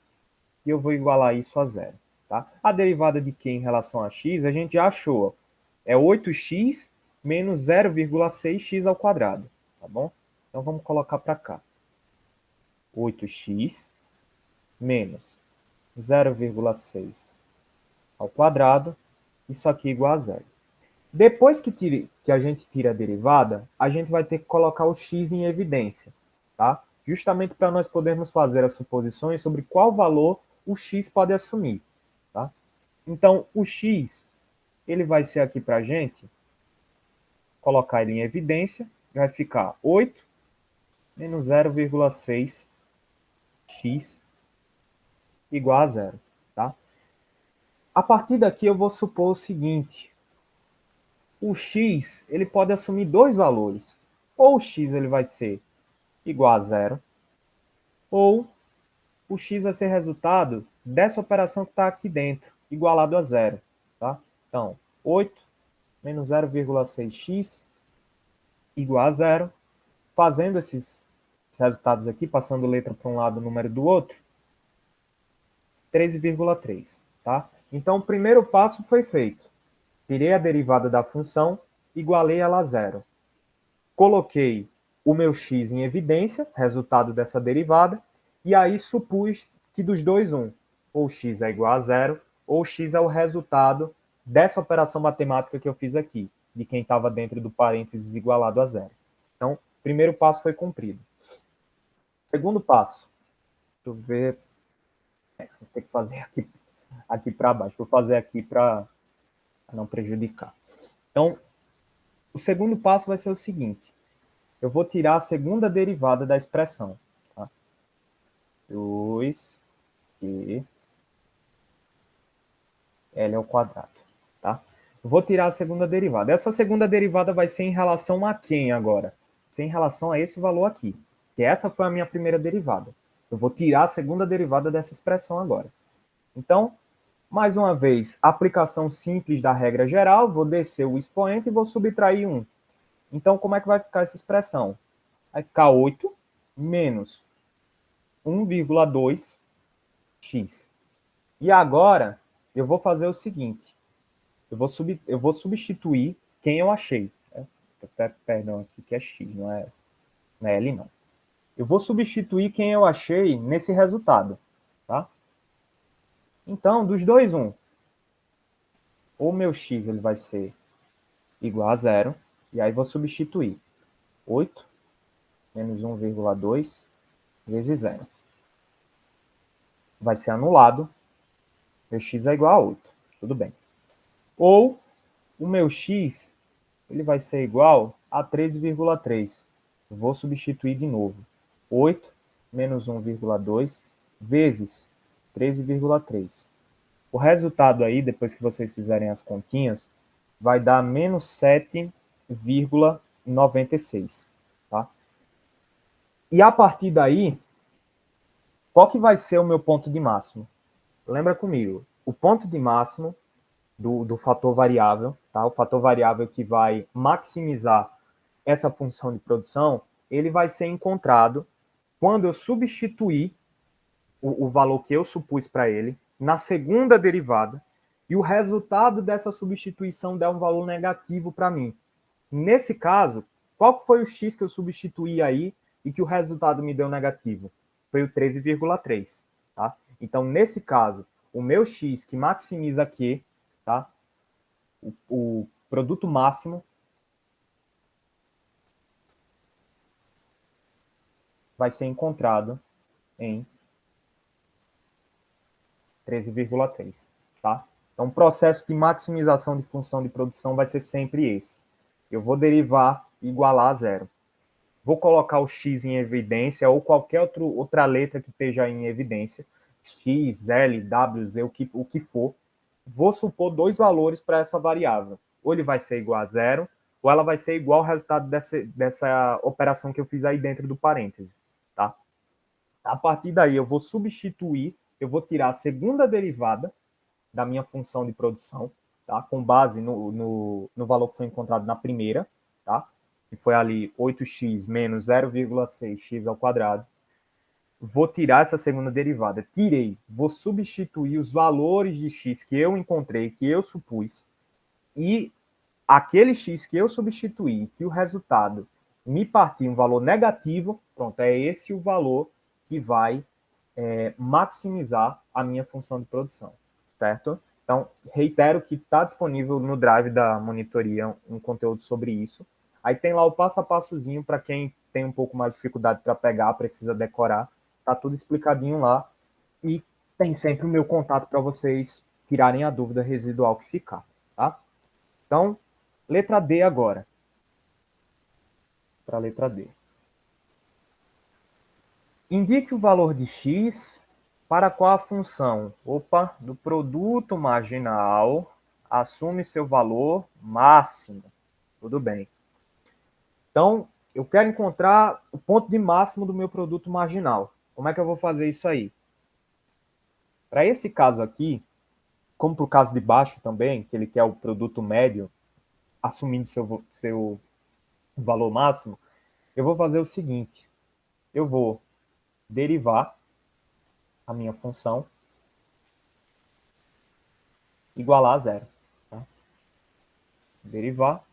S1: e eu vou igualar isso a zero. Tá? A derivada de Q em relação a x, a gente já achou. É 8x menos 0,6x ao quadrado. Tá bom? Então, vamos colocar para cá. 8x menos 0,6 ao quadrado. Isso aqui igual a zero. Depois que a gente tira a derivada, a gente vai ter que colocar o x em evidência, tá? Justamente para nós podermos fazer as suposições sobre qual valor o x pode assumir, tá? Então, o x, ele vai ser aqui para a gente, colocar ele em evidência, vai ficar 8 menos 0,6x igual a zero, tá? A partir daqui eu vou supor o seguinte: o x ele pode assumir dois valores. Ou o x ele vai ser igual a zero, ou o x vai ser resultado dessa operação que está aqui dentro, igualado a zero. Tá? Então, 8 menos 0,6x igual a zero. Fazendo esses resultados aqui, passando letra para um lado, número do outro, 13,3. Tá? Então, o primeiro passo foi feito. Tirei a derivada da função, igualei ela a zero. Coloquei o meu x em evidência, resultado dessa derivada, e aí supus que dos dois, ou x é igual a zero, ou x é o resultado dessa operação matemática que eu fiz aqui, de quem estava dentro do parênteses igualado a zero. Então, primeiro passo foi cumprido. Segundo passo, deixa eu ver, vou ter que fazer aqui para baixo, vou fazer aqui para não prejudicar. Então, o segundo passo vai ser o seguinte: eu vou tirar a segunda derivada da expressão. Tá? 2 q L ao quadrado. Tá? Eu vou tirar a segunda derivada. Essa segunda derivada vai ser em relação a quem agora? Vai ser em relação a esse valor aqui. Que essa foi a minha primeira derivada. Eu vou tirar a segunda derivada dessa expressão agora. Então, mais uma vez, aplicação simples da regra geral. Vou descer o expoente e vou subtrair 1. Então, como é que vai ficar essa expressão? Vai ficar 8 menos 1,2x. E agora, eu vou fazer o seguinte. Eu vou substituir quem eu achei. Perdão, aqui que é x, não é L, não. Eu vou substituir quem eu achei nesse resultado. Tá? Então, dos dois, o meu x ele vai ser igual a zero. E aí vou substituir 8 menos 1,2 vezes zero. Vai ser anulado. Meu x é igual a 8. Tudo bem. Ou o meu x ele vai ser igual a 13,3. Vou substituir de novo. 8 menos 1,2 vezes 13,3. O resultado aí, depois que vocês fizerem as continhas, vai dar menos 7,96. Tá? E a partir daí, qual que vai ser o meu ponto de máximo? Lembra comigo, o ponto de máximo do fator variável, tá? O fator variável que vai maximizar essa função de produção, ele vai ser encontrado quando eu substituir o valor que eu supus para ele na segunda derivada e o resultado dessa substituição der um valor negativo para mim. Nesse caso, qual foi o x que eu substituí aí e que o resultado me deu negativo? Foi o 13,3. Tá? Então, nesse caso, o meu x que maximiza aqui, tá? O produto máximo vai ser encontrado em 13,3. Tá? Então, o processo de maximização de função de produção vai ser sempre esse. Eu vou derivar e igualar a zero. Vou colocar o x em evidência ou qualquer outra letra que esteja em evidência, x, l, w, z, o que for. Vou supor dois valores para essa variável. Ou ele vai ser igual a zero, ou ela vai ser igual ao resultado dessa operação que eu fiz aí dentro do parênteses. Tá? A partir daí, eu vou substituir, eu vou tirar a segunda derivada da minha função de produção, tá? Com base no valor que foi encontrado na primeira, tá? Que foi ali 8x menos 0,6x ao quadrado. vou tirar essa segunda derivada. Tirei. Vou substituir os valores de x que eu encontrei, que eu supus, e aquele x que eu substituí, que o resultado me partiu um valor negativo, pronto, é esse o valor que vai maximizar a minha função de produção, certo? Então, reitero que está disponível no Drive da monitoria um conteúdo sobre isso. Aí tem lá o passo a passozinho para quem tem um pouco mais de dificuldade para pegar, precisa decorar. Tá tudo explicadinho lá. E tem sempre o meu contato para vocês tirarem a dúvida residual que ficar, tá? Então, letra D agora. Para a letra D. Indique o valor de x para qual a função, do produto marginal assume seu valor máximo. Tudo bem. Então, eu quero encontrar o ponto de máximo do meu produto marginal. Como é que eu vou fazer isso aí? Para esse caso aqui, como para o caso de baixo também, que ele quer o produto médio, assumindo seu valor máximo, eu vou fazer o seguinte. Eu vou derivar a minha função igualar a zero. Tá? Derivar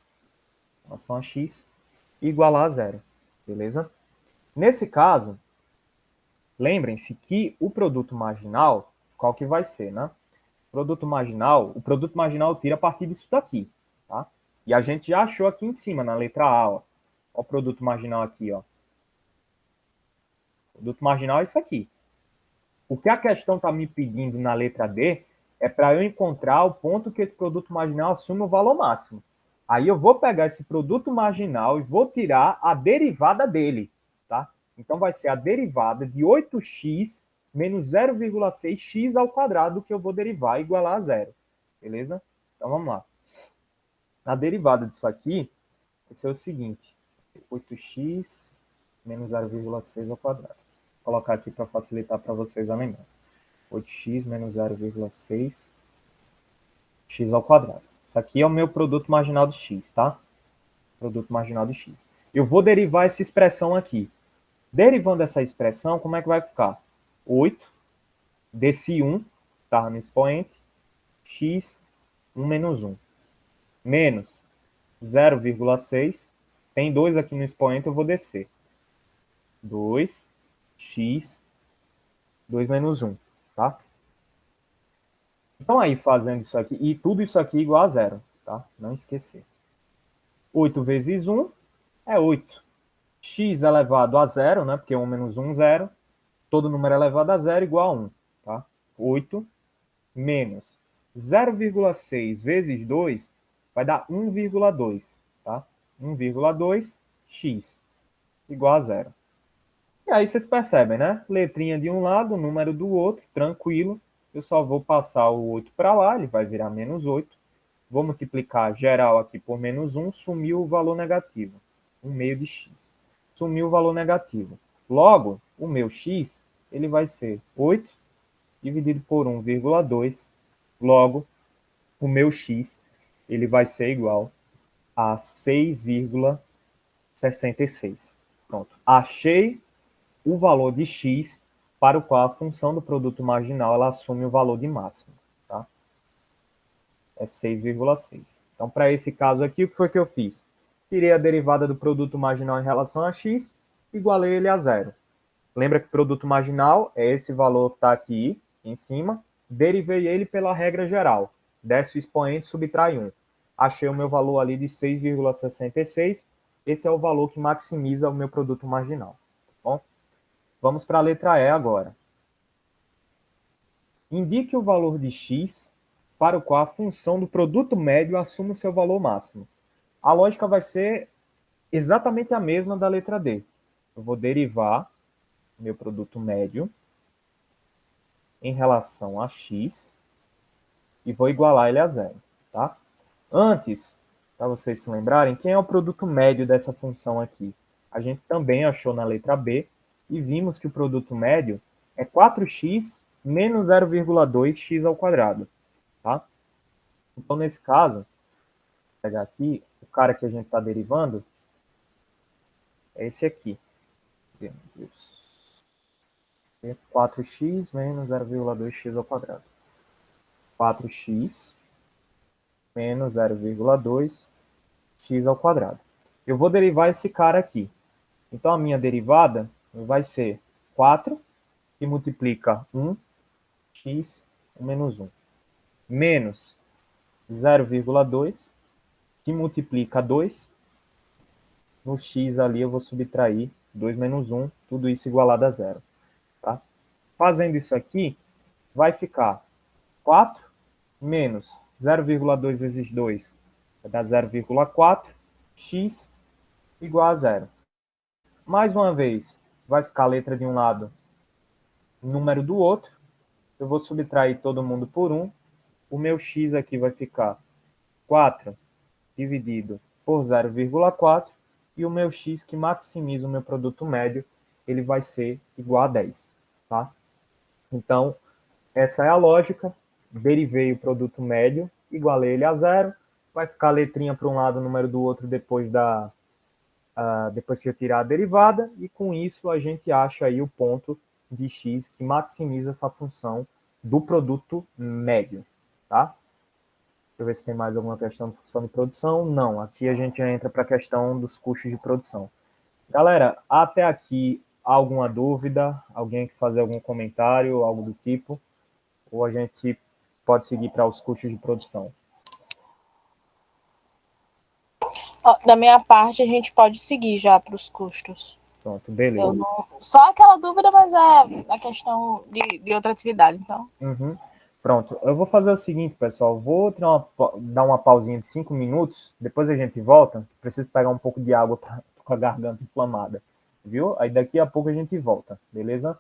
S1: em relação a x igualar a zero. Beleza? Nesse caso, lembrem-se que o produto marginal, qual que vai ser, né? O produto marginal tira a partir disso daqui, tá? E a gente já achou aqui em cima, na letra A, ó. Ó o produto marginal aqui, ó. O produto marginal é isso aqui. O que a questão está me pedindo na letra D é para eu encontrar o ponto que esse produto marginal assume o valor máximo. Aí eu vou pegar esse produto marginal e vou tirar a derivada dele, tá? Então vai ser a derivada de 8x menos 0,6x ao quadrado que eu vou derivar igualar a zero. Beleza? Então vamos lá. A derivada disso aqui vai ser o seguinte. 8x menos 0,6 ao quadrado. Vou colocar aqui para facilitar para vocês a lembrança. 8x menos 0,6 x ao quadrado. Isso aqui é o meu produto marginal de x, tá? Produto marginal de x. Eu vou derivar essa expressão aqui. Derivando essa expressão, como é que vai ficar? 8 desse 1, tá no expoente, x 1 menos 1. Menos 0,6. Tem 2 aqui no expoente, eu vou descer. 2x 2 menos 1, tá? Então aí, fazendo isso aqui, e tudo isso aqui igual a zero, tá? Não esquecer. 8 vezes 1 é 8. X elevado a zero, né? Porque 1 menos 1, 0. Todo número elevado a zero igual a 1, tá? 8 menos 0,6 vezes 2 vai dar 1,2, tá? 1,2 x igual a zero. E aí vocês percebem, né? Letrinha de um lado, número do outro, tranquilo. Eu só vou passar o 8 para lá, ele vai virar menos 8. Vou multiplicar geral aqui por menos 1, sumiu o valor negativo. 1 meio de x. Sumiu o valor negativo. Logo, o meu x ele vai ser 8 dividido por 1,2. Logo, o meu x ele vai ser igual a 6,66. Pronto. Achei o valor de x para o qual a função do produto marginal ela assume o valor de máximo. Tá? É 6,6. Então, para esse caso aqui, o que foi que eu fiz? Tirei a derivada do produto marginal em relação a x, igualei ele a zero. Lembra que o produto marginal é esse valor que está aqui em cima, derivei ele pela regra geral. Desce o expoente, subtrai 1. Achei o meu valor ali de 6,66. Esse é o valor que maximiza o meu produto marginal. Tá bom? Vamos para a letra E agora. Indique o valor de x para o qual a função do produto médio assume o seu valor máximo. A lógica vai ser exatamente a mesma da letra D. Eu vou derivar meu produto médio em relação a x e vou igualar ele a zero. Tá? Antes, para vocês se lembrarem, quem é o produto médio dessa função aqui? A gente também achou na letra B e vimos que o produto médio é 4x menos 0,2x ao quadrado. Tá? Então, nesse caso, vou pegar aqui, o cara que a gente está derivando é esse aqui. Meu Deus. 4x menos 0,2x ao quadrado. 4x menos 0,2x ao quadrado. Eu vou derivar esse cara aqui. Então, a minha derivada vai ser 4, que multiplica 1x menos 1, menos 0,2, que multiplica 2. No x ali eu vou subtrair 2 menos 1, tudo isso igualado a zero. Tá? Fazendo isso aqui, vai ficar 4 menos 0,2 vezes 2 vai dar 0,4, x igual a zero. Mais uma vez, vai ficar a letra de um lado, número do outro. Eu vou subtrair todo mundo por 1. O meu x aqui vai ficar 4 dividido por 0,4. E o meu x, que maximiza o meu produto médio, ele vai ser igual a 10. Tá? Então, essa é a lógica. Derivei o produto médio, igualei ele a zero. Vai ficar a letrinha para um lado, o número do outro depois que eu tirar a derivada. E com isso a gente acha aí o ponto de x que maximiza essa função do produto médio. Tá? Deixa eu ver se tem mais alguma questão de função de produção. Não, aqui a gente entra para a questão dos custos de produção. Galera, até aqui, alguma dúvida? Alguém quer fazer algum comentário, algo do tipo? Ou a gente pode seguir para os custos de produção?
S2: Da minha parte, a gente pode seguir já para os custos.
S1: Pronto, beleza.
S2: Só aquela dúvida, mas é a questão de outra atividade, então.
S1: Uhum. Pronto, eu vou fazer o seguinte, pessoal. Vou dar uma pausinha de 5 minutos, depois a gente volta. Preciso pegar um pouco de água com a garganta inflamada, viu? Aí daqui a pouco a gente volta, beleza?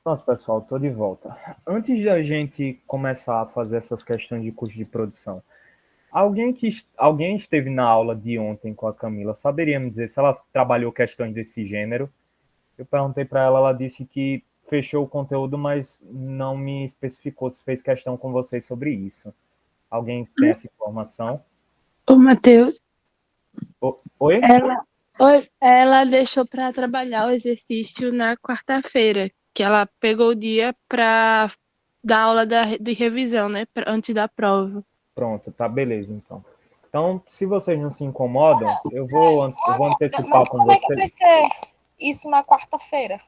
S1: Pronto, pessoal, estou de volta. Antes da gente começar a fazer essas questões de custo de produção, alguém esteve na aula de ontem com a Camila, saberia me dizer se ela trabalhou questões desse gênero? Eu perguntei para ela, ela disse que fechou o conteúdo, mas não me especificou se fez questão com vocês sobre isso. Alguém tem essa informação?
S3: O Matheus,
S1: Oi?
S3: ela deixou para trabalhar o exercício na quarta-feira, que ela pegou o dia para dar aula de revisão, né, antes da prova.
S1: Pronto, tá, beleza, então. Então, se vocês não se incomodam, eu vou antecipar com
S2: como
S1: vocês.
S2: Como é que vai ser isso na quarta-feira?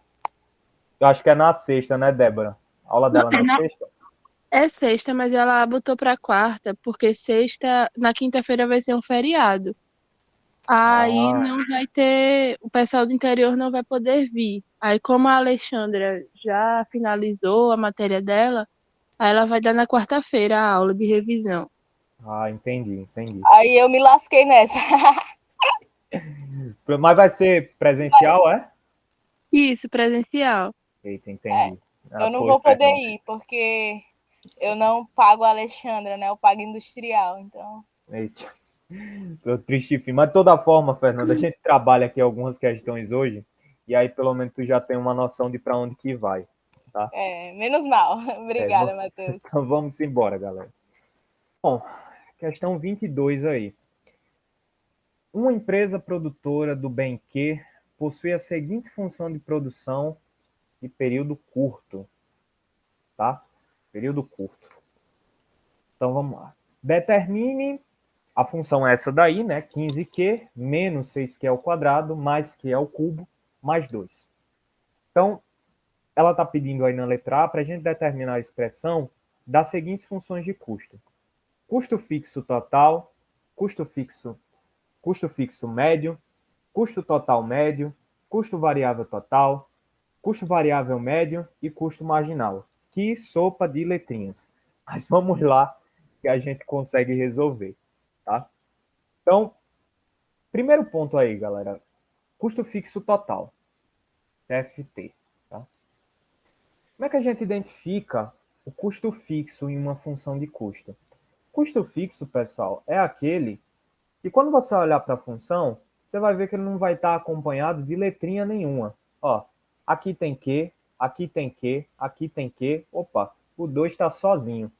S1: Eu acho que é na sexta, né, Débora? A aula dela na sexta?
S3: É sexta, mas ela botou para quarta, porque na quinta-feira vai ser um feriado. Aí não vai ter, o pessoal do interior não vai poder vir. Aí como a Alexandra já finalizou a matéria dela, aí ela vai dar na quarta-feira a aula de revisão.
S1: Entendi.
S2: Aí eu me lasquei nessa.
S1: Mas vai ser presencial, é?
S3: Isso, presencial.
S1: Eita, entendi.
S2: Eu não vou poder ir, porque eu não pago a Alexandra, né? Eu pago industrial, então...
S1: Eita. Tô triste, enfim. Mas de toda forma, Fernanda, a gente trabalha aqui algumas questões hoje, e aí pelo menos tu já tem uma noção de para onde que vai, tá?
S2: Menos mal. Obrigada, Matheus.
S1: Então vamos embora, galera. Bom, questão 22 aí. Uma empresa produtora do bem que possui a seguinte função de produção de período curto, tá? Período curto. Então vamos lá. Determine a função essa daí, né? 15q menos 6q ao quadrado mais q ao cubo mais 2. Então, ela está pedindo aí na letra A para a gente determinar a expressão das seguintes funções de custo. Custo fixo total, custo fixo médio, custo total médio, custo variável total, custo variável médio e custo marginal. Que sopa de letrinhas. Mas vamos lá que a gente consegue resolver, tá? Então, primeiro ponto aí, galera. Custo fixo total. FT. Tá? Como é que a gente identifica o custo fixo em uma função de custo? Custo fixo, pessoal, é aquele que quando você olhar para a função, você vai ver que ele não vai estar acompanhado de letrinha nenhuma. Ó, aqui tem que, aqui tem que, aqui tem que. Opa, o 2 está sozinho.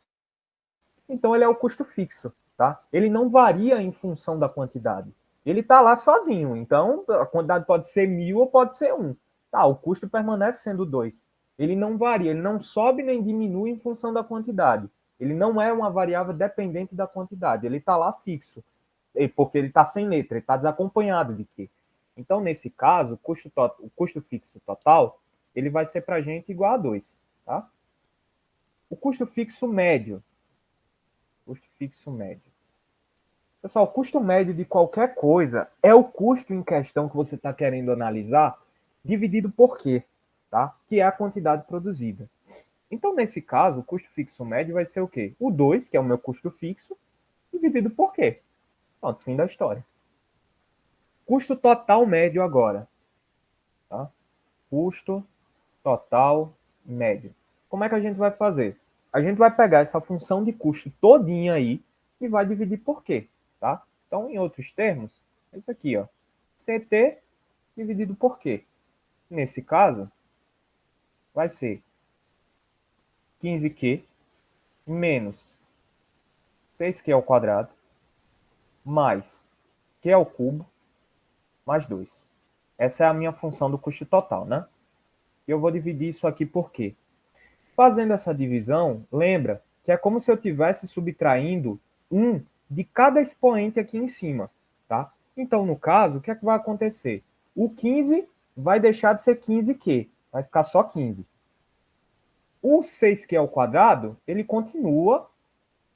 S1: Então ele é o custo fixo, tá? Ele não varia em função da quantidade. Ele está lá sozinho. Então a quantidade pode ser 1.000 ou pode ser 1. Tá, o custo permanece sendo 2. Ele não varia, ele não sobe nem diminui em função da quantidade. Ele não é uma variável dependente da quantidade. Ele está lá fixo, porque ele está sem letra, ele está desacompanhado de que. Então, nesse caso, o custo fixo total ele vai ser para a gente igual a 2. Tá? O custo fixo médio. Custo fixo médio. Pessoal, o custo médio de qualquer coisa é o custo em questão que você está querendo analisar, dividido por quê? Tá? Que é a quantidade produzida. Então, nesse caso, o custo fixo médio vai ser o quê? O 2, que é o meu custo fixo, dividido por quê? Pronto, fim da história. Custo total médio agora. Tá? Custo total médio. Como é que a gente vai fazer? A gente vai pegar essa função de custo todinha aí e vai dividir por quê? Tá? Então, em outros termos, é isso aqui, ó. CT dividido por quê? Nesse caso, vai ser 15q menos 6q ao quadrado mais q ao cubo mais 2. Essa é a minha função do custo total, né? E eu vou dividir isso aqui por quê? Fazendo essa divisão, lembra que é como se eu estivesse subtraindo 1 de cada expoente aqui em cima, tá? Então, no caso, o que é que vai acontecer? O 15 vai deixar de ser 15q, vai ficar só 15. O 6q ao quadrado, ele continua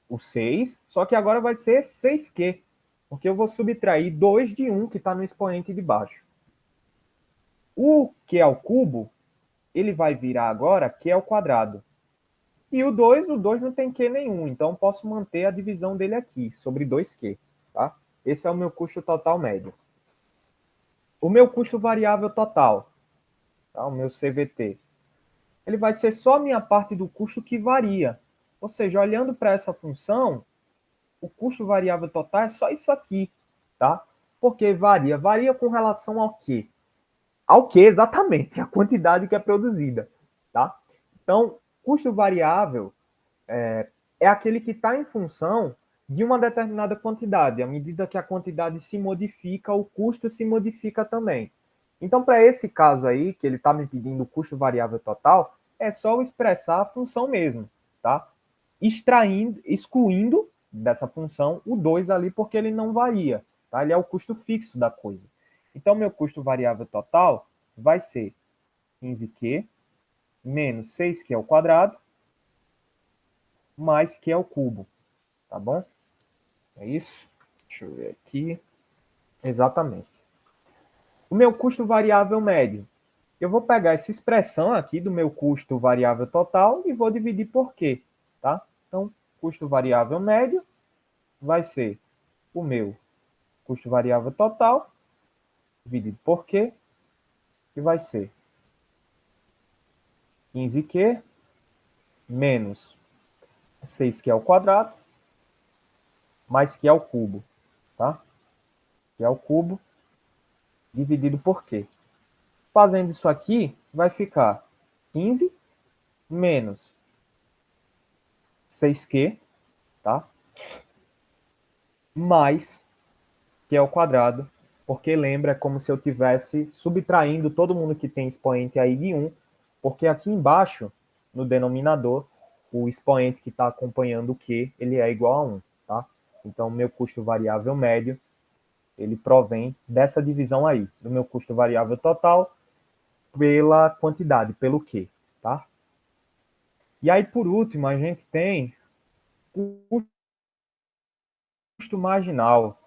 S1: o 6, só que agora vai ser 6q, porque eu vou subtrair 2 de 1 que está no expoente de baixo. O q ao cubo, ele vai virar agora q ao quadrado. E o 2 não tem q nenhum, então posso manter a divisão dele aqui, sobre 2q. Tá? Esse é o meu custo total médio. O meu custo variável total, tá? O meu CVT, ele vai ser só a minha parte do custo que varia. Ou seja, olhando para essa função, o custo variável total é só isso aqui, tá? Porque varia. Varia com relação ao quê? Ao que exatamente? A quantidade que é produzida, tá? Então, custo variável é aquele que está em função de uma determinada quantidade. À medida que a quantidade se modifica, o custo se modifica também. Então, para esse caso aí, que ele está me pedindo o custo variável total, é só eu expressar a função mesmo, tá? Excluindo dessa função o 2 ali, porque ele não varia, tá? Ele é o custo fixo da coisa. Então, meu custo variável total vai ser 15Q menos 6Q ao quadrado mais Q ao cubo, tá bom? É isso? Deixa eu ver aqui. Exatamente. O meu custo variável médio. Eu vou pegar essa expressão aqui do meu custo variável total e vou dividir por Q, tá? Então, custo variável médio vai ser o meu custo variável total dividido por Q, que vai ser 15Q menos 6Q ao quadrado mais Q ao cubo, tá? Q ao cubo dividido por Q. Fazendo isso aqui, vai ficar 15 menos 6Q, tá? Mais Q ao quadrado, porque lembra, é como se eu tivesse subtraindo todo mundo que tem expoente aí de 1, porque aqui embaixo, no denominador, o expoente que está acompanhando o Q, ele é igual a 1, tá? Então, meu custo variável médio, ele provém dessa divisão aí, do meu custo variável total pela quantidade, pelo Q, tá? E aí, por último, a gente tem o custo marginal,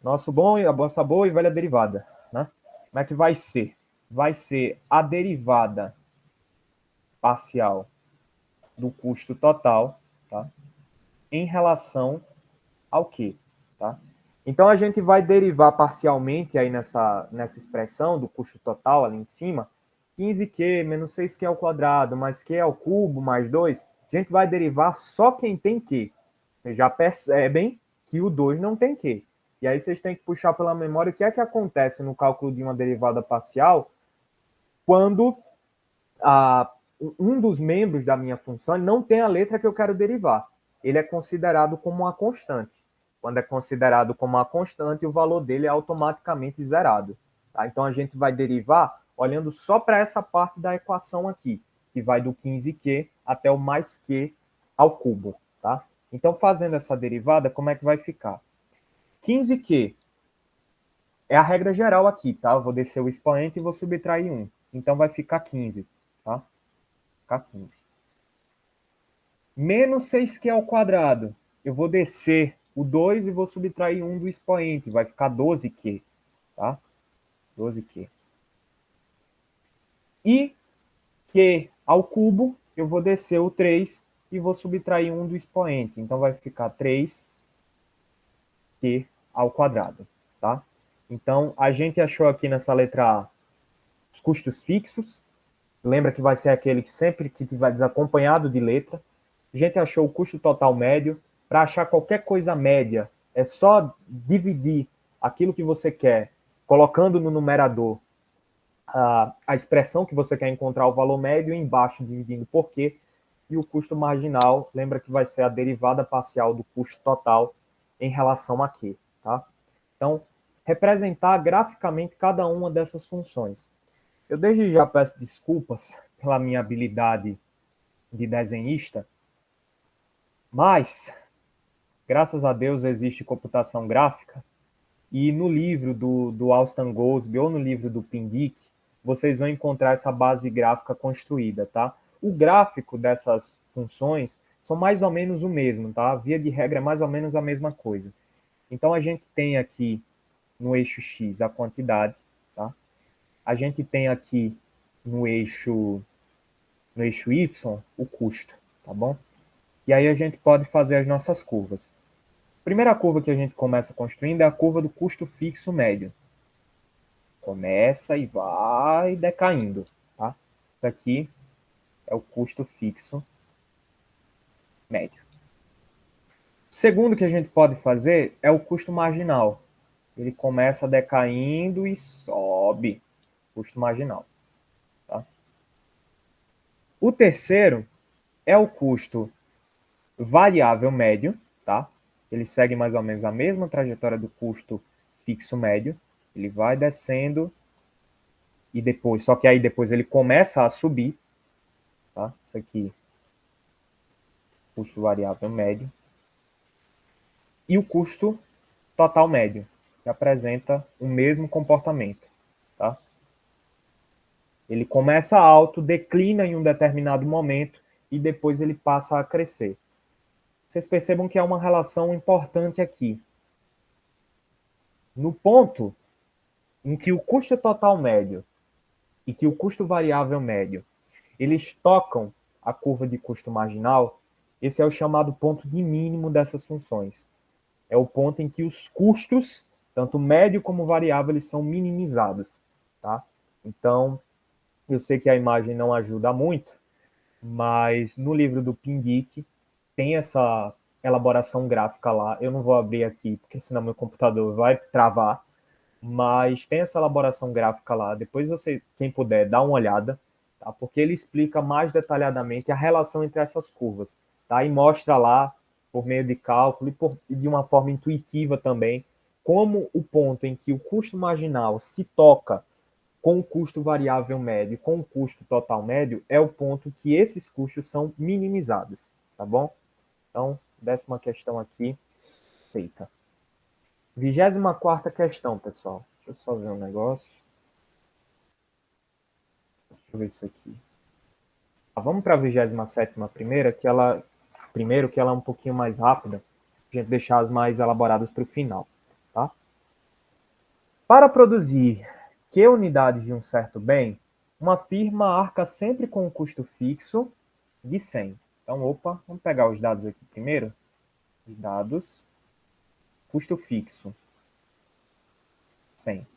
S1: nossa boa e velha derivada, né? Como é que vai ser? Vai ser a derivada parcial do custo total, tá? Em relação ao quê? Tá? Então, a gente vai derivar parcialmente aí nessa expressão do custo total ali em cima, 15Q menos 6Q ao quadrado mais Q ao cubo mais 2, a gente vai derivar só quem tem Q. Vocês já percebem que o 2 não tem Q. E aí vocês têm que puxar pela memória o que é que acontece no cálculo de uma derivada parcial quando um dos membros da minha função não tem a letra que eu quero derivar. Ele é considerado como uma constante. Quando é considerado como uma constante, o valor dele é automaticamente zerado. Tá? Então, a gente vai derivar olhando só para essa parte da equação aqui, que vai do 15Q até o mais Q ao cubo. Tá? Então, fazendo essa derivada, como é que vai ficar? 15Q é a regra geral aqui, tá? Eu vou descer o expoente e vou subtrair 1. Então, vai ficar 15, tá? Ficar 15. Menos 6Q ao quadrado. Eu vou descer o 2 e vou subtrair 1 do expoente. Vai ficar 12Q, tá? 12Q. E Q ao cubo, eu vou descer o 3 e vou subtrair 1 do expoente. Então, vai ficar 3Q ao quadrado, tá? Então, a gente achou aqui nessa letra A os custos fixos. Lembra que vai ser aquele que sempre que tiver desacompanhado de letra. A gente achou o custo total médio. Para achar qualquer coisa média, é só dividir aquilo que você quer, colocando no numerador a expressão que você quer encontrar o valor médio, e embaixo dividindo por Q. E o custo marginal, lembra que vai ser a derivada parcial do custo total em relação a Q. Tá? Então, representar graficamente cada uma dessas funções. Eu desde já peço desculpas pela minha habilidade de desenhista, mas, graças a Deus, existe computação gráfica, e no livro do Austin Goolsbee ou no livro do Pindyck, vocês vão encontrar essa base gráfica construída, tá? O gráfico dessas funções são mais ou menos o mesmo, tá? Via de regra, é mais ou menos a mesma coisa. Então, a gente tem aqui no eixo X a quantidade, tá? A gente tem aqui no eixo Y o custo, tá bom? E aí a gente pode fazer as nossas curvas. A primeira curva que a gente começa construindo é a curva do custo fixo médio. Começa e vai decaindo, tá? Isso aqui é o custo fixo médio. O segundo que a gente pode fazer é o custo marginal. Ele começa decaindo e sobe, custo marginal. Tá? O terceiro é o custo variável médio, tá? Ele segue mais ou menos a mesma trajetória do custo fixo médio. Ele vai descendo e depois, só que aí depois ele começa a subir, tá? Isso aqui, custo variável médio. E o custo total médio, que apresenta o mesmo comportamento, tá? Ele começa alto, declina em um determinado momento e depois ele passa a crescer. Vocês percebam que há uma relação importante aqui. No ponto em que o custo total médio e que o custo variável médio, eles tocam a curva de custo marginal, esse é o chamado ponto de mínimo dessas funções. É o ponto em que os custos, tanto médio como variável, eles são minimizados. Tá? Então, eu sei que a imagem não ajuda muito, mas no livro do Pindic tem essa elaboração gráfica lá. Eu não vou abrir aqui, porque senão meu computador vai travar, mas tem essa elaboração gráfica lá. Depois você, quem puder, dá uma olhada, tá? Porque ele explica mais detalhadamente a relação entre essas curvas, tá? E mostra lá, por meio de cálculo e de uma forma intuitiva também, como o ponto em que o custo marginal se toca com o custo variável médio, com o custo total médio, é o ponto que esses custos são minimizados, tá bom? Então, 10ª questão aqui, feita. 24ª questão, pessoal. Deixa eu só ver um negócio. Deixa eu ver isso aqui. Vamos para a 27ª primeira, que ela é um pouquinho mais rápida. A gente deixar as mais elaboradas para o final, tá? Para produzir Q unidades de um certo bem, uma firma arca sempre com um custo fixo de 100. Então, vamos pegar os dados aqui primeiro. Os dados, custo fixo, 100.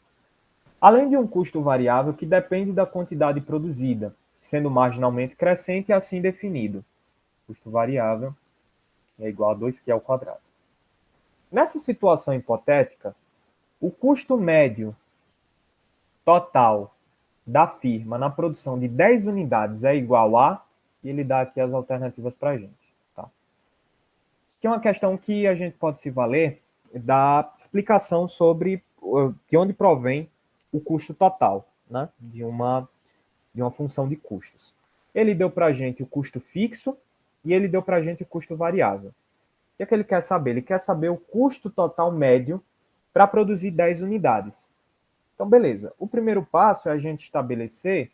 S1: Além de um custo variável que depende da quantidade produzida, sendo marginalmente crescente e assim definido. Custo variável é igual a 2Q ao quadrado. Nessa situação hipotética, o custo médio total da firma na produção de 10 unidades é igual a, e ele dá aqui as alternativas para a gente. Tá? Que é uma questão que a gente pode se valer da explicação sobre de onde provém o custo total, né, de uma função de custos. Ele deu para a gente o custo fixo e ele deu para a gente o custo variável. O que ele quer saber? Ele quer saber o custo total médio para produzir 10 unidades. Então, beleza. O primeiro passo é a gente estabelecer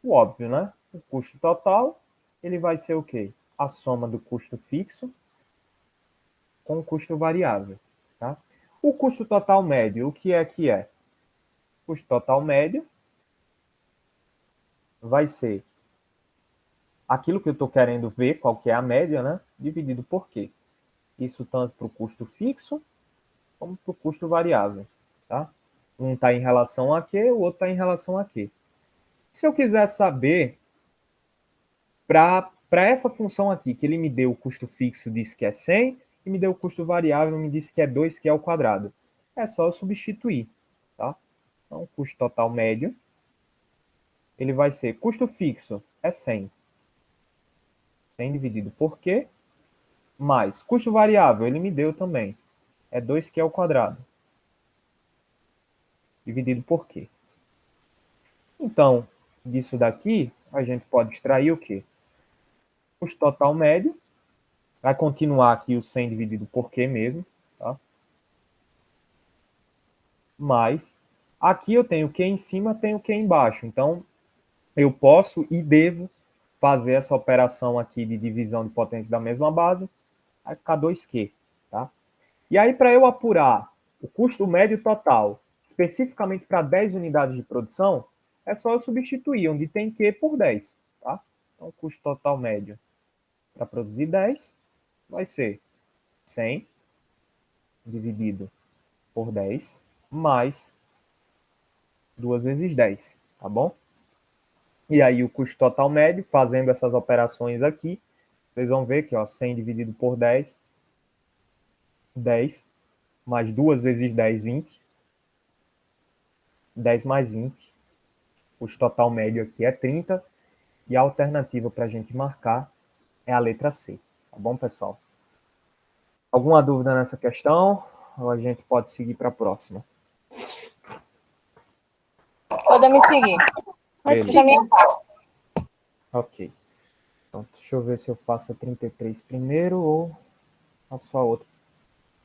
S1: o óbvio, né? O custo total, ele vai ser o quê? A soma do custo fixo com o custo variável. Tá? O custo total médio, o que é que é? O custo total médio vai ser aquilo que eu estou querendo ver, qual que é a média, né? Dividido por quê? Isso tanto para o custo fixo como para o custo variável. Tá? Um está em relação a quê, o outro está em relação a quê. Se eu quiser saber, para essa função aqui, que ele me deu o custo fixo, disse que é 100, e me deu o custo variável, me disse que é 2, que é ao quadrado. É só eu substituir. Tá? Então, o custo total médio, ele vai ser, custo fixo é 100. 100 dividido por quê? Mais custo variável, ele me deu também. É 2Q ao quadrado. Dividido por quê? Então, disso daqui, a gente pode extrair o quê? Custo total médio. Vai continuar aqui o 100 dividido por quê mesmo. Tá? Mas, aqui eu tenho Q em cima, tenho Q embaixo. Então, eu posso e devo fazer essa operação aqui de divisão de potência da mesma base. Vai ficar 2Q. Tá? E aí, para eu apurar o custo médio total, especificamente para 10 unidades de produção, é só eu substituir onde tem Q por 10. Tá? Então, o custo total médio para produzir 10 vai ser 100 dividido por 10 mais 2 vezes 10. Tá bom? E aí o custo total médio, fazendo essas operações aqui, vocês vão ver que ó, 100 dividido por 10, 10, mais 2 vezes 10, 20. 10 mais 20. O custo total médio aqui é 30. E a alternativa para a gente marcar é a letra C. Tá bom, pessoal? Alguma dúvida nessa questão? Ou a gente pode seguir para a próxima?
S2: Pode me seguir.
S1: Ok. Então, deixa eu ver se eu faço a 33 primeiro ou faço a outra.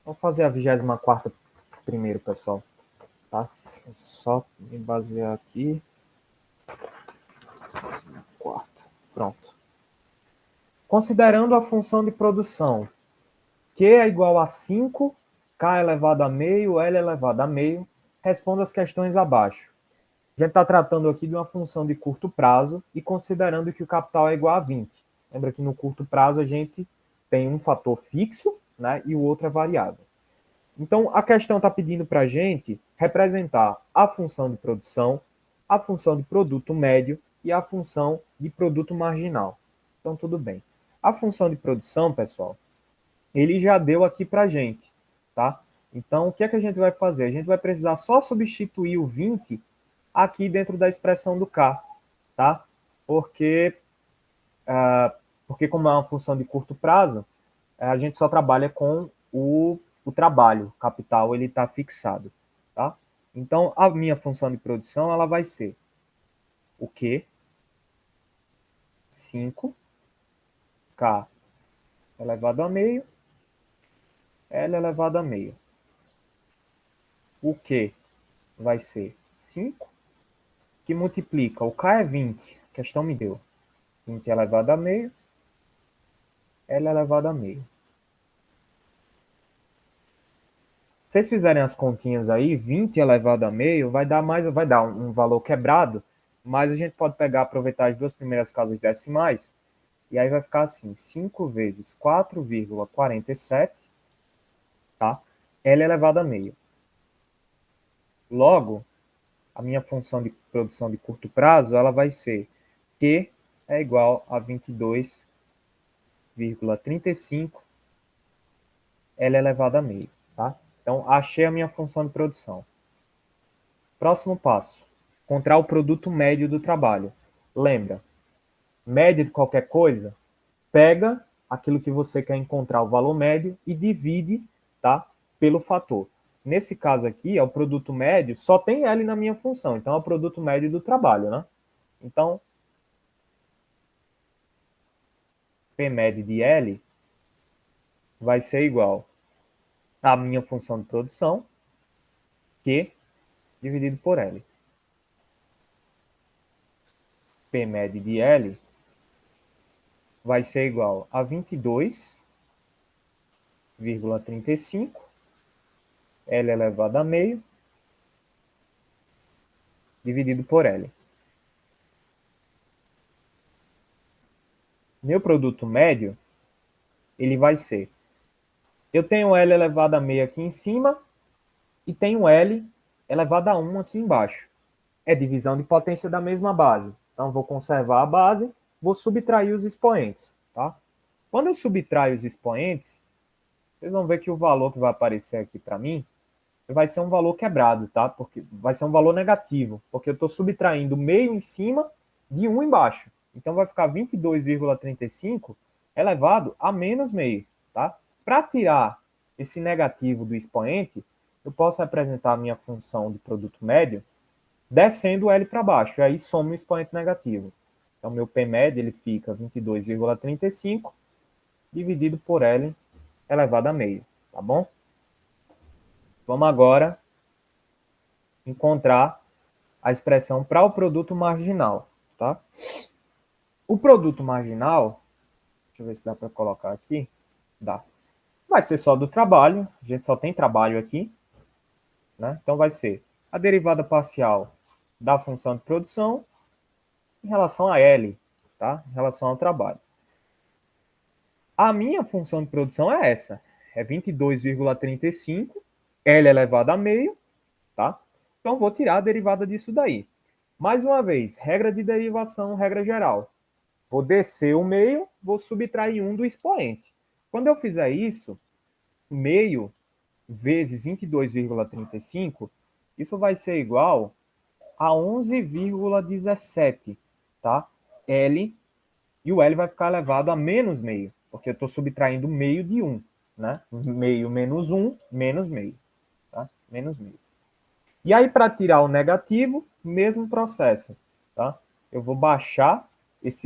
S1: Vou fazer a 24ª primeiro, pessoal. Tá? Deixa eu só me basear aqui. 24ª. Pronto. Considerando a função de produção Q é igual a 5, K elevado a meio, L elevado a meio, responda as questões abaixo. A gente está tratando aqui de uma função de curto prazo e considerando que o capital é igual a 20. Lembra que no curto prazo a gente tem um fator fixo, né, e o outro é variável. Então, a questão está pedindo para a gente representar a função de produção, a função de produto médio e a função de produto marginal. Então, tudo bem. A função de produção, pessoal, ele já deu aqui para a gente, tá? Então, o que é que a gente vai fazer? A gente vai precisar só substituir o 20 aqui dentro da expressão do K, tá? Porque como é uma função de curto prazo, a gente só trabalha com o trabalho, o capital, ele está fixado, tá? Então, a minha função de produção, ela vai ser o Q, 5, K elevado a meio, L elevado a meio. O Q vai ser 5, que multiplica, o K é 20, a questão me deu, 20 elevado a meio, L elevado a meio. Se vocês fizerem as continhas aí, 20 elevado a meio vai dar um valor quebrado, mas a gente pode aproveitar as duas primeiras casas decimais, e aí vai ficar assim, 5 vezes 4,47, tá? L elevado a meio. Logo, a minha função de produção de curto prazo, ela vai ser Q é igual a 22,35 L elevado a meio, tá? Então, achei a minha função de produção. Próximo passo, encontrar o produto médio do trabalho. Lembra, média de qualquer coisa, pega aquilo que você quer encontrar, o valor médio, e divide, tá, pelo fator. Nesse caso aqui, é o produto médio, só tem L na minha função, então é o produto médio do trabalho, né? Então, P médio de L vai ser igual à minha função de produção, Q, dividido por L. P médio de L vai ser igual a 22,35 L elevado a meio dividido por L. Meu produto médio, ele vai ser, eu tenho L elevado a meio aqui em cima e tenho L elevado a 1 aqui embaixo. É divisão de potência da mesma base. Então, vou conservar a base, vou subtrair os expoentes, tá? Quando eu subtraio os expoentes, vocês vão ver que o valor que vai aparecer aqui para mim vai ser um valor quebrado, tá? Porque vai ser um valor negativo, porque eu estou subtraindo meio em cima de 1 embaixo. Então, vai ficar 22,35 elevado a menos meio, tá? Para tirar esse negativo do expoente, eu posso representar a minha função de produto médio descendo o L para baixo, e aí soma o expoente negativo. Então, meu P médio ele fica 22,35 dividido por L elevado a meio, tá bom? Vamos agora encontrar a expressão para o produto marginal, tá? O produto marginal, deixa eu ver se dá para colocar aqui, dá. Vai ser só do trabalho, a gente só tem trabalho aqui, né? Então vai ser a derivada parcial da função de produção em relação a L, tá? Em relação ao trabalho. A minha função de produção é essa, é 22,35 L elevado a meio, tá? Então, vou tirar a derivada disso daí. Mais uma vez, regra de derivação, regra geral. Vou descer o meio, vou subtrair 1 do expoente. Quando eu fizer isso, meio vezes 22,35, isso vai ser igual a 11,17, tá? L, e o L vai ficar elevado a menos meio, porque eu estou subtraindo meio de 1, né? Meio menos 1, menos meio, tá? Menos meio. E aí, para tirar o negativo, mesmo processo, tá? Eu vou baixar,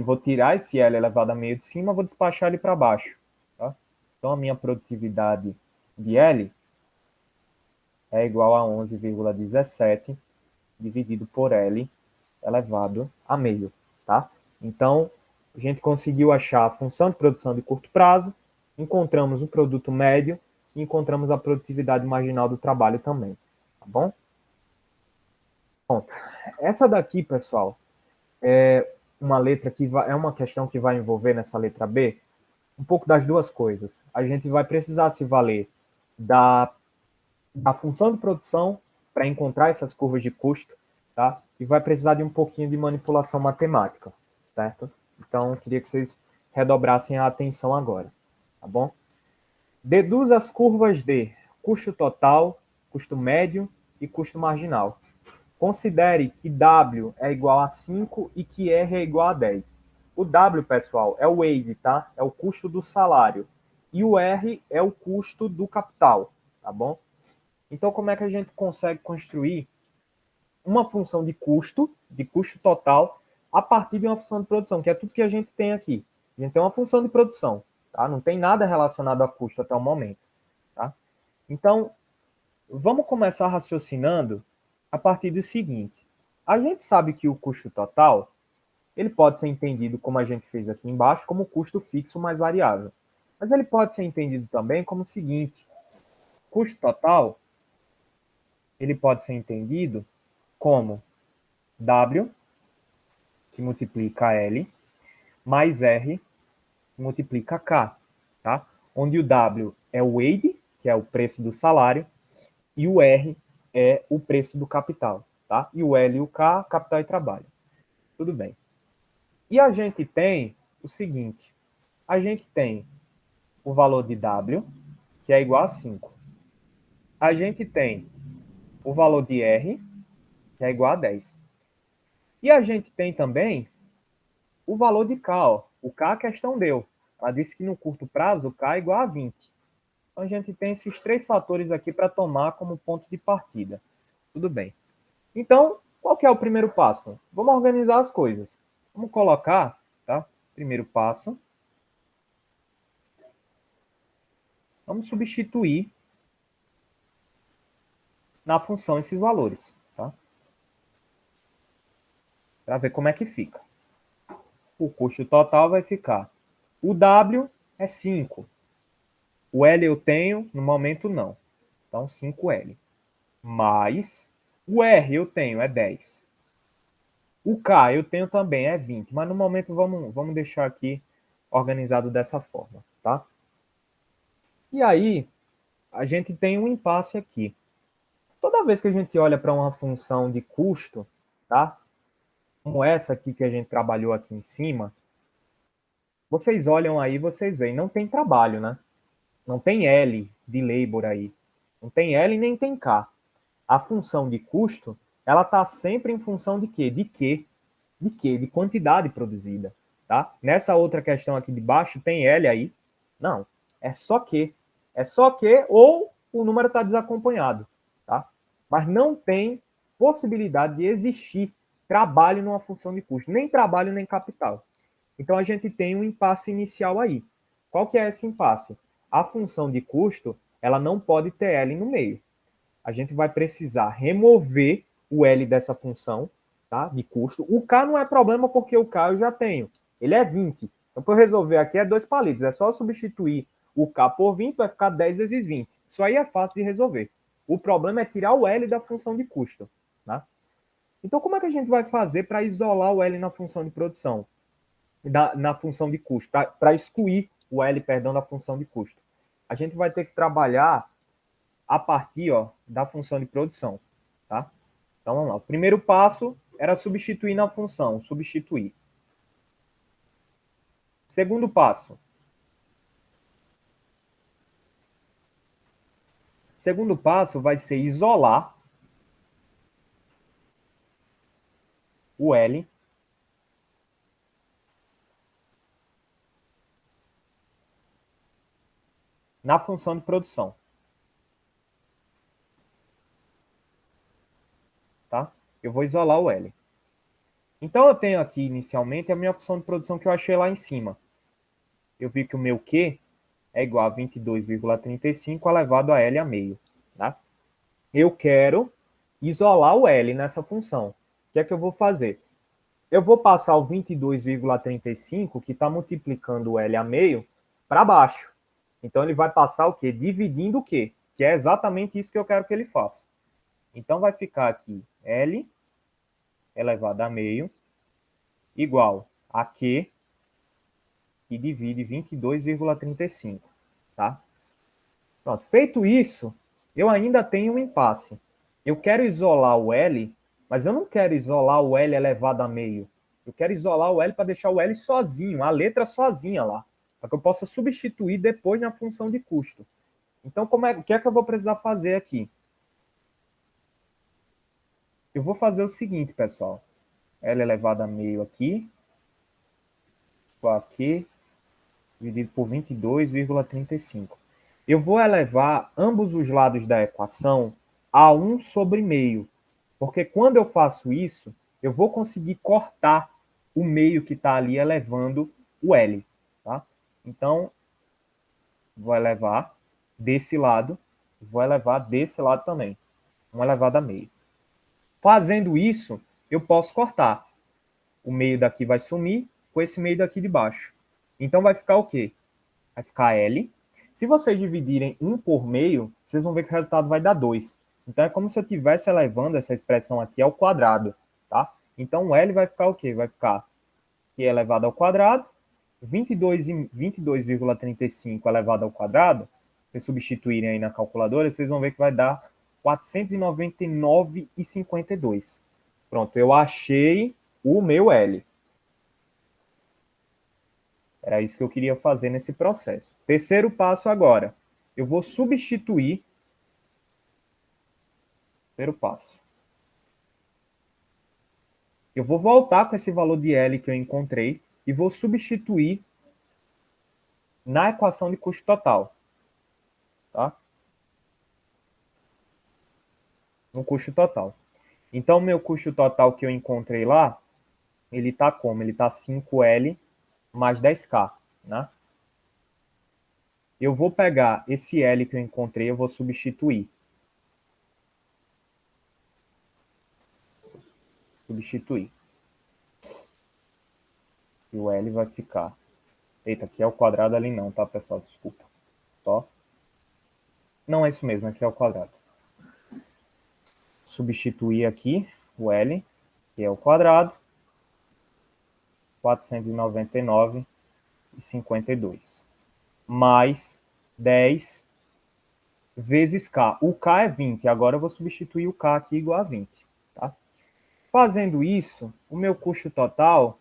S1: vou tirar esse L elevado a meio de cima, vou despachar ele para baixo, tá? Então, a minha produtividade de L é igual a 11,17 dividido por L elevado a meio, tá? Então, a gente conseguiu achar a função de produção de curto prazo, encontramos o produto médio e encontramos a produtividade marginal do trabalho também, tá bom? Pronto. Essa daqui, pessoal, é uma letra que é uma questão que vai envolver nessa letra B um pouco das duas coisas. A gente vai precisar se valer da função de produção para encontrar essas curvas de custo, tá? E vai precisar de um pouquinho de manipulação matemática, certo? Então, eu queria que vocês redobrassem a atenção agora, tá bom? Deduza as curvas de custo total, custo médio e custo marginal. Considere que W é igual a 5 e que R é igual a 10. O W, pessoal, é o wage, tá? É o custo do salário. E o R é o custo do capital, tá bom? Então, como é que a gente consegue construir uma função de custo total, a partir de uma função de produção, que é tudo que a gente tem aqui. A gente tem uma função de produção, tá? Não tem nada relacionado a custo até o momento, tá? Então, vamos começar raciocinando a partir do seguinte. A gente sabe que o custo total, ele pode ser entendido, como a gente fez aqui embaixo, como custo fixo mais variável. Mas ele pode ser entendido também como o seguinte. Custo total, ele pode ser entendido como W, que multiplica L, mais R, que multiplica K, tá? Onde o W é o wage, que é o preço do salário, e o R é o preço do capital, tá? E o L e o K, capital e trabalho. Tudo bem. E a gente tem o seguinte, a gente tem o valor de W, que é igual a 5. A gente tem o valor de R, que é igual a 10. E a gente tem também o valor de K, ó. O K a questão deu. Ela disse que no curto prazo o K é igual a 20. Então a gente tem esses 3 fatores aqui para tomar como ponto de partida. Tudo bem. Então, qual que é o primeiro passo? Vamos organizar as coisas. Vamos colocar, tá? Primeiro passo. Vamos substituir na função esses valores, tá? Para ver como é que fica. O custo total vai ficar. O W é 5. O L eu tenho, no momento não. Então, 5L. Mais o R eu tenho, é 10. O K eu tenho também, é 20. Mas no momento vamos deixar aqui organizado dessa forma, tá? E aí, a gente tem um impasse aqui. Toda vez que a gente olha para uma função de custo, tá? Como essa aqui que a gente trabalhou aqui em cima, vocês olham aí, vocês veem, não tem trabalho, né? Não tem L de labor aí. Não tem L nem tem K. A função de custo, ela está sempre em função de quê? De quê? De quê? De quantidade produzida, tá? Nessa outra questão aqui de baixo, tem L aí? Não. É só que. É só que ou o número está desacompanhado, tá? Mas não tem possibilidade de existir trabalho numa função de custo. Nem trabalho, nem capital. Então, a gente tem um impasse inicial aí. Qual que é esse impasse? A função de custo, ela não pode ter L no meio. A gente vai precisar remover o L dessa função, tá? De custo. O K não é problema porque o K eu já tenho. Ele é 20. Então, para eu resolver aqui é 2 palitos. É só substituir o K por 20, vai ficar 10 vezes 20. Isso aí é fácil de resolver. O problema é tirar o L da função de custo, tá? Então, como é que a gente vai fazer para isolar o L na função de produção? Na função de custo, para excluir o L, perdão, da função de custo. A gente vai ter que trabalhar a partir, ó, da função de produção, tá? Então, vamos lá. O primeiro passo era substituir na função, substituir. Segundo passo. Segundo passo vai ser isolar o L na função de produção. Tá? Eu vou isolar o L. Então, eu tenho aqui, inicialmente, a minha função de produção que eu achei lá em cima. Eu vi que o meu Q é igual a 22,35 elevado a L a meio. Tá? Eu quero isolar o L nessa função. O que é que eu vou fazer? Eu vou passar o 22,35, que está multiplicando o L a meio, para baixo. Então, ele vai passar o quê? Dividindo o quê? Que é exatamente isso que eu quero que ele faça. Então, vai ficar aqui L elevado a meio igual a Q, que divide 22,35. Tá? Pronto. Feito isso, eu ainda tenho um impasse. Eu quero isolar o L, mas eu não quero isolar o L elevado a meio. Eu quero isolar o L para deixar o L sozinho, a letra sozinha lá, para que eu possa substituir depois na função de custo. Então, o que é que eu vou precisar fazer aqui? Eu vou fazer o seguinte, pessoal. L elevado a meio aqui, igual a Q, dividido por 22,35. Eu vou elevar ambos os lados da equação a 1 sobre meio, porque quando eu faço isso, eu vou conseguir cortar o meio que está ali elevando o L. Tá? Então, vou elevar desse lado, vou elevar desse lado também, 1 elevado a meio. Fazendo isso, eu posso cortar. O meio daqui vai sumir com esse meio daqui de baixo. Então, vai ficar o quê? Vai ficar L. Se vocês dividirem 1 por meio, vocês vão ver que o resultado vai dar 2. Então, é como se eu estivesse elevando essa expressão aqui ao quadrado. Tá? Então, o L vai ficar o quê? Vai ficar Q elevado ao quadrado, 22,35 elevado ao quadrado. Se vocês substituírem aí na calculadora, vocês vão ver que vai dar 499,52. Pronto, eu achei o meu L. Era isso que eu queria fazer nesse processo. Terceiro passo agora. Eu vou substituir. Terceiro passo. Eu vou voltar com esse valor de L que eu encontrei e vou substituir na equação de custo total. Tá? No custo total. Então, o meu custo total que eu encontrei lá, ele está como? Ele está 5L mais 10K, né? Eu vou pegar esse L que eu encontrei, eu vou substituir. Substituir. E o L vai ficar... Eita, aqui é o quadrado, ali não, tá, pessoal? Desculpa. Só. Não é isso mesmo, aqui é o quadrado. Substituir aqui o L, que é o quadrado. 499,52. Mais 10 vezes K. O K é 20. Agora eu vou substituir o K aqui igual a 20. Tá? Fazendo isso, o meu custo total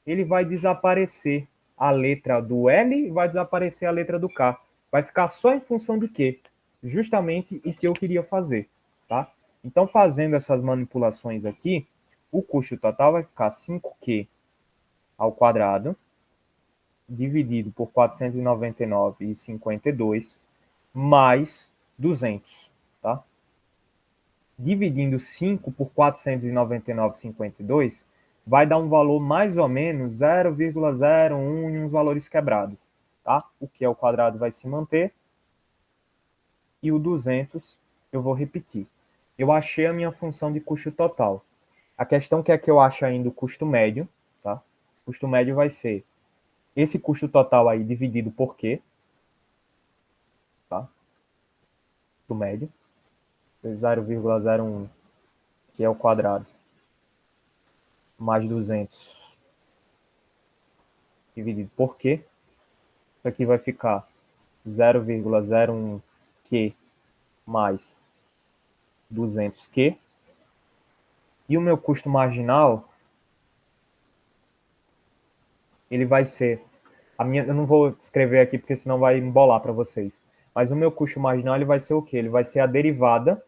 S1: ele vai desaparecer a letra do L e vai desaparecer a letra do K. Vai ficar só em função de quê? Justamente o que eu queria fazer. Tá? Então, fazendo essas manipulações aqui, o custo total vai ficar 5Q ao quadrado, dividido por 499,52, mais 200, tá? Dividindo 5 por 499,52, vai dar um valor mais ou menos 0,01 em uns valores quebrados, tá? O que é o quadrado vai se manter, e o 200 eu vou repetir. Eu achei a minha função de custo total. A questão que é que eu acho ainda o custo médio, tá? O custo médio vai ser esse custo total aí dividido por Q, tá? Do médio, 0,01, que é o quadrado, mais 200 dividido por Q. Isso aqui vai ficar 0,01 Q mais 200 Q, E o meu custo marginal, ele vai ser... eu não vou escrever aqui, porque senão vai embolar para vocês. Mas o meu custo marginal, ele vai ser o quê? Ele vai ser a derivada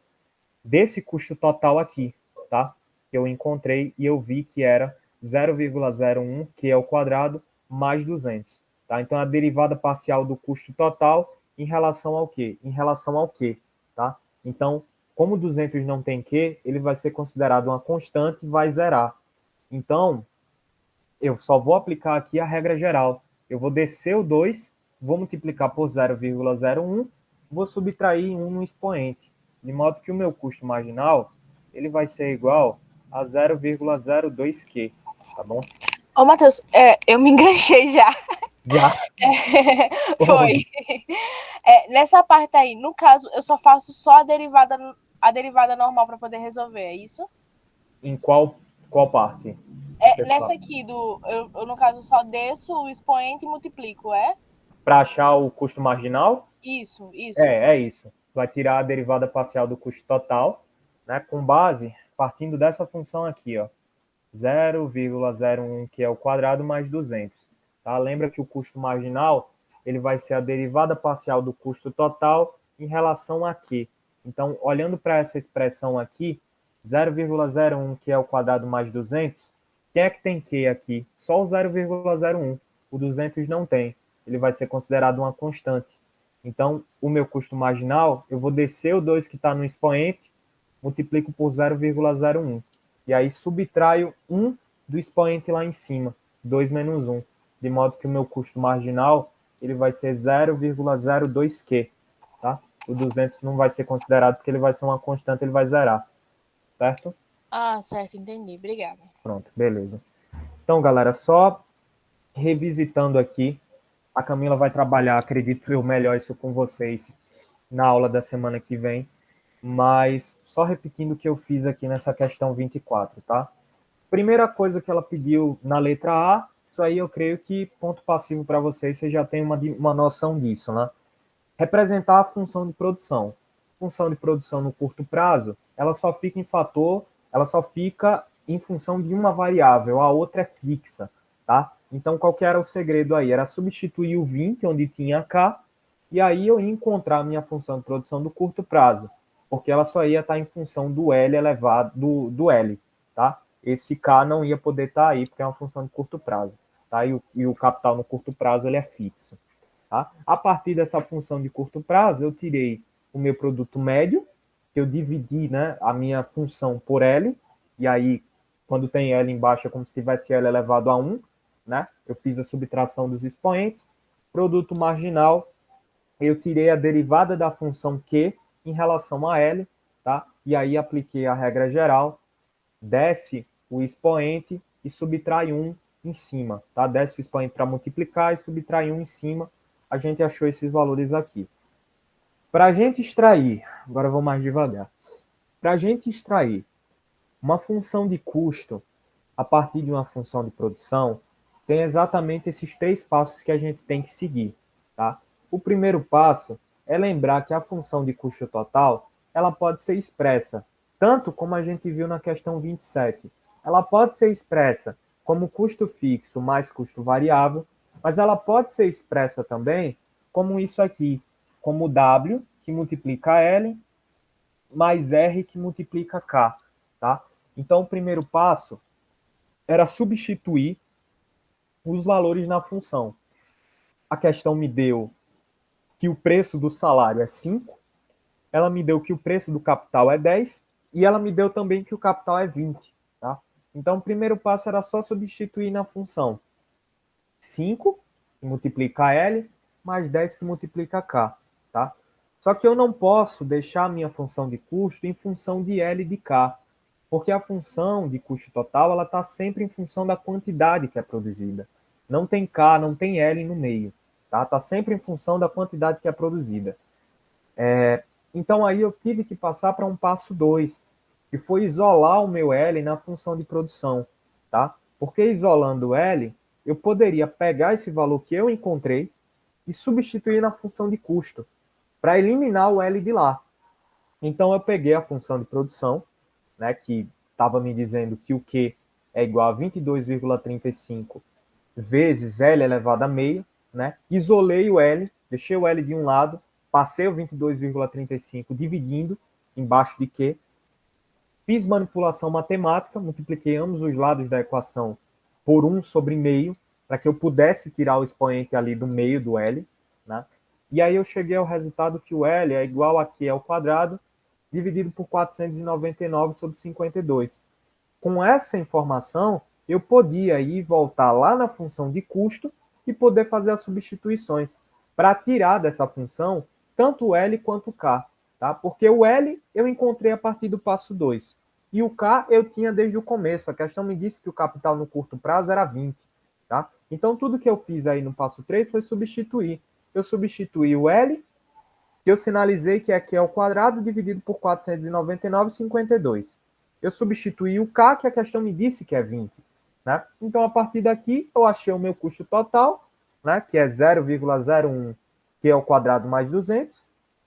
S1: desse custo total aqui, tá? Que eu encontrei e eu vi que era 0,01, que é o quadrado, mais 200. Tá? Então, a derivada parcial do custo total em relação ao quê? Em relação ao quê? Tá? Então, como 200 não tem Q, ele vai ser considerado uma constante e vai zerar. Então, eu só vou aplicar aqui a regra geral. Eu vou descer o 2, vou multiplicar por 0,01, vou subtrair 1 no expoente, de modo que o meu custo marginal ele vai ser igual a 0,02Q, tá bom?
S2: Ô, Matheus, eu me enganchei já.
S1: Já?
S2: Foi. Nessa parte aí, no caso, eu só faço só a derivada normal para poder resolver, é isso?
S1: Em qual parte?
S2: Nessa aqui, eu, no caso, só desço o expoente e multiplico, é?
S1: Para achar o custo marginal?
S2: Isso.
S1: É isso. Vai tirar a derivada parcial do custo total, né, com base, partindo dessa função aqui, ó, 0,01, que é o quadrado, mais 200. Tá? Lembra que o custo marginal ele vai ser a derivada parcial do custo total em relação a quê? Então, olhando para essa expressão aqui, 0,01, que é o quadrado mais 200, quem é que tem Q aqui? Só o 0,01. O 200 não tem. Ele vai ser considerado uma constante. Então, o meu custo marginal, eu vou descer o 2 que está no expoente, multiplico por 0,01. E aí subtraio 1 do expoente lá em cima, 2 menos 1. De modo que o meu custo marginal ele vai ser 0,02Q. Tá? O 200 não vai ser considerado porque ele vai ser uma constante, ele vai zerar. Certo?
S2: Ah, certo, entendi. Obrigada.
S1: Pronto, beleza. Então, galera, só revisitando aqui, a Camila vai trabalhar, acredito eu, melhor isso com vocês na aula da semana que vem, mas só repetindo o que eu fiz aqui nessa questão 24, tá? Primeira coisa que ela pediu na letra A, isso aí eu creio que ponto passivo para vocês já tem uma noção disso, né? Representar a função de produção. Função de produção no curto prazo, ela só fica em função de uma variável, a outra é fixa, tá? Então, qual que era o segredo aí? Era substituir o 20, onde tinha K, e aí eu ia encontrar a minha função de produção do curto prazo, porque ela só ia estar em função do L elevado, do L, tá? Esse K não ia poder estar aí, porque é uma função de curto prazo, tá? E o capital no curto prazo, ele é fixo, tá? A partir dessa função de curto prazo, eu tirei o meu produto médio, que eu dividi, né, a minha função por L, e aí, quando tem L embaixo, é como se tivesse L elevado a 1, né? Eu fiz a subtração dos expoentes. Produto marginal, eu tirei a derivada da função Q em relação a L, tá? E aí apliquei a regra geral, desce o expoente e subtrai 1 em cima, tá? Desce o expoente para multiplicar e subtrai 1 em cima. A gente achou esses valores aqui. Para a gente extrair, agora eu vou mais devagar. Para a gente extrair uma função de custo a partir de uma função de produção, tem exatamente esses 3 passos que a gente tem que seguir, tá? O primeiro passo é lembrar que a função de custo total, ela pode ser expressa, tanto como a gente viu na questão 27. Ela pode ser expressa como custo fixo mais custo variável, mas ela pode ser expressa também como isso aqui, como W, que multiplica L, mais R, que multiplica K, tá? Então, o primeiro passo era substituir os valores na função. A questão me deu que o preço do salário é 5, ela me deu que o preço do capital é 10 e ela me deu também que o capital é 20. Tá? Então, o primeiro passo era só substituir na função 5, que multiplica L, mais 10, que multiplica K. Tá? Só que eu não posso deixar a minha função de custo em função de L e de K, porque a função de custo total ela está sempre em função da quantidade que é produzida. Não tem K, não tem L no meio. Tá sempre em função da quantidade que é produzida. Então, aí eu tive que passar para um passo 2, que foi isolar o meu L na função de produção. Tá? Porque isolando o L, eu poderia pegar esse valor que eu encontrei e substituir na função de custo, para eliminar o L de lá. Então, eu peguei a função de produção, né, que estava me dizendo que o Q é igual a 22,35 vezes L elevado a meio, né? Isolei o L, deixei o L de um lado, passei o 22,35 dividindo embaixo de Q, fiz manipulação matemática, multipliquei ambos os lados da equação por 1 sobre meio, para que eu pudesse tirar o expoente ali do meio do L, né? E aí eu cheguei ao resultado que o L é igual a Q ao quadrado, dividido por 499 sobre 52. Com essa informação, eu podia ir voltar lá na função de custo e poder fazer as substituições para tirar dessa função tanto o L quanto o K. Tá? Porque o L eu encontrei a partir do passo 2. E o K eu tinha desde o começo. A questão me disse que o capital no curto prazo era 20. Tá? Então, tudo que eu fiz aí no passo 3 foi substituir. Eu substituí o L, que eu sinalizei que aqui é o quadrado, dividido por 499,52. Eu substituí o K, que a questão me disse que é 20. Né? Então, a partir daqui, eu achei o meu custo total, né, que é 0,01, que é o quadrado mais 200.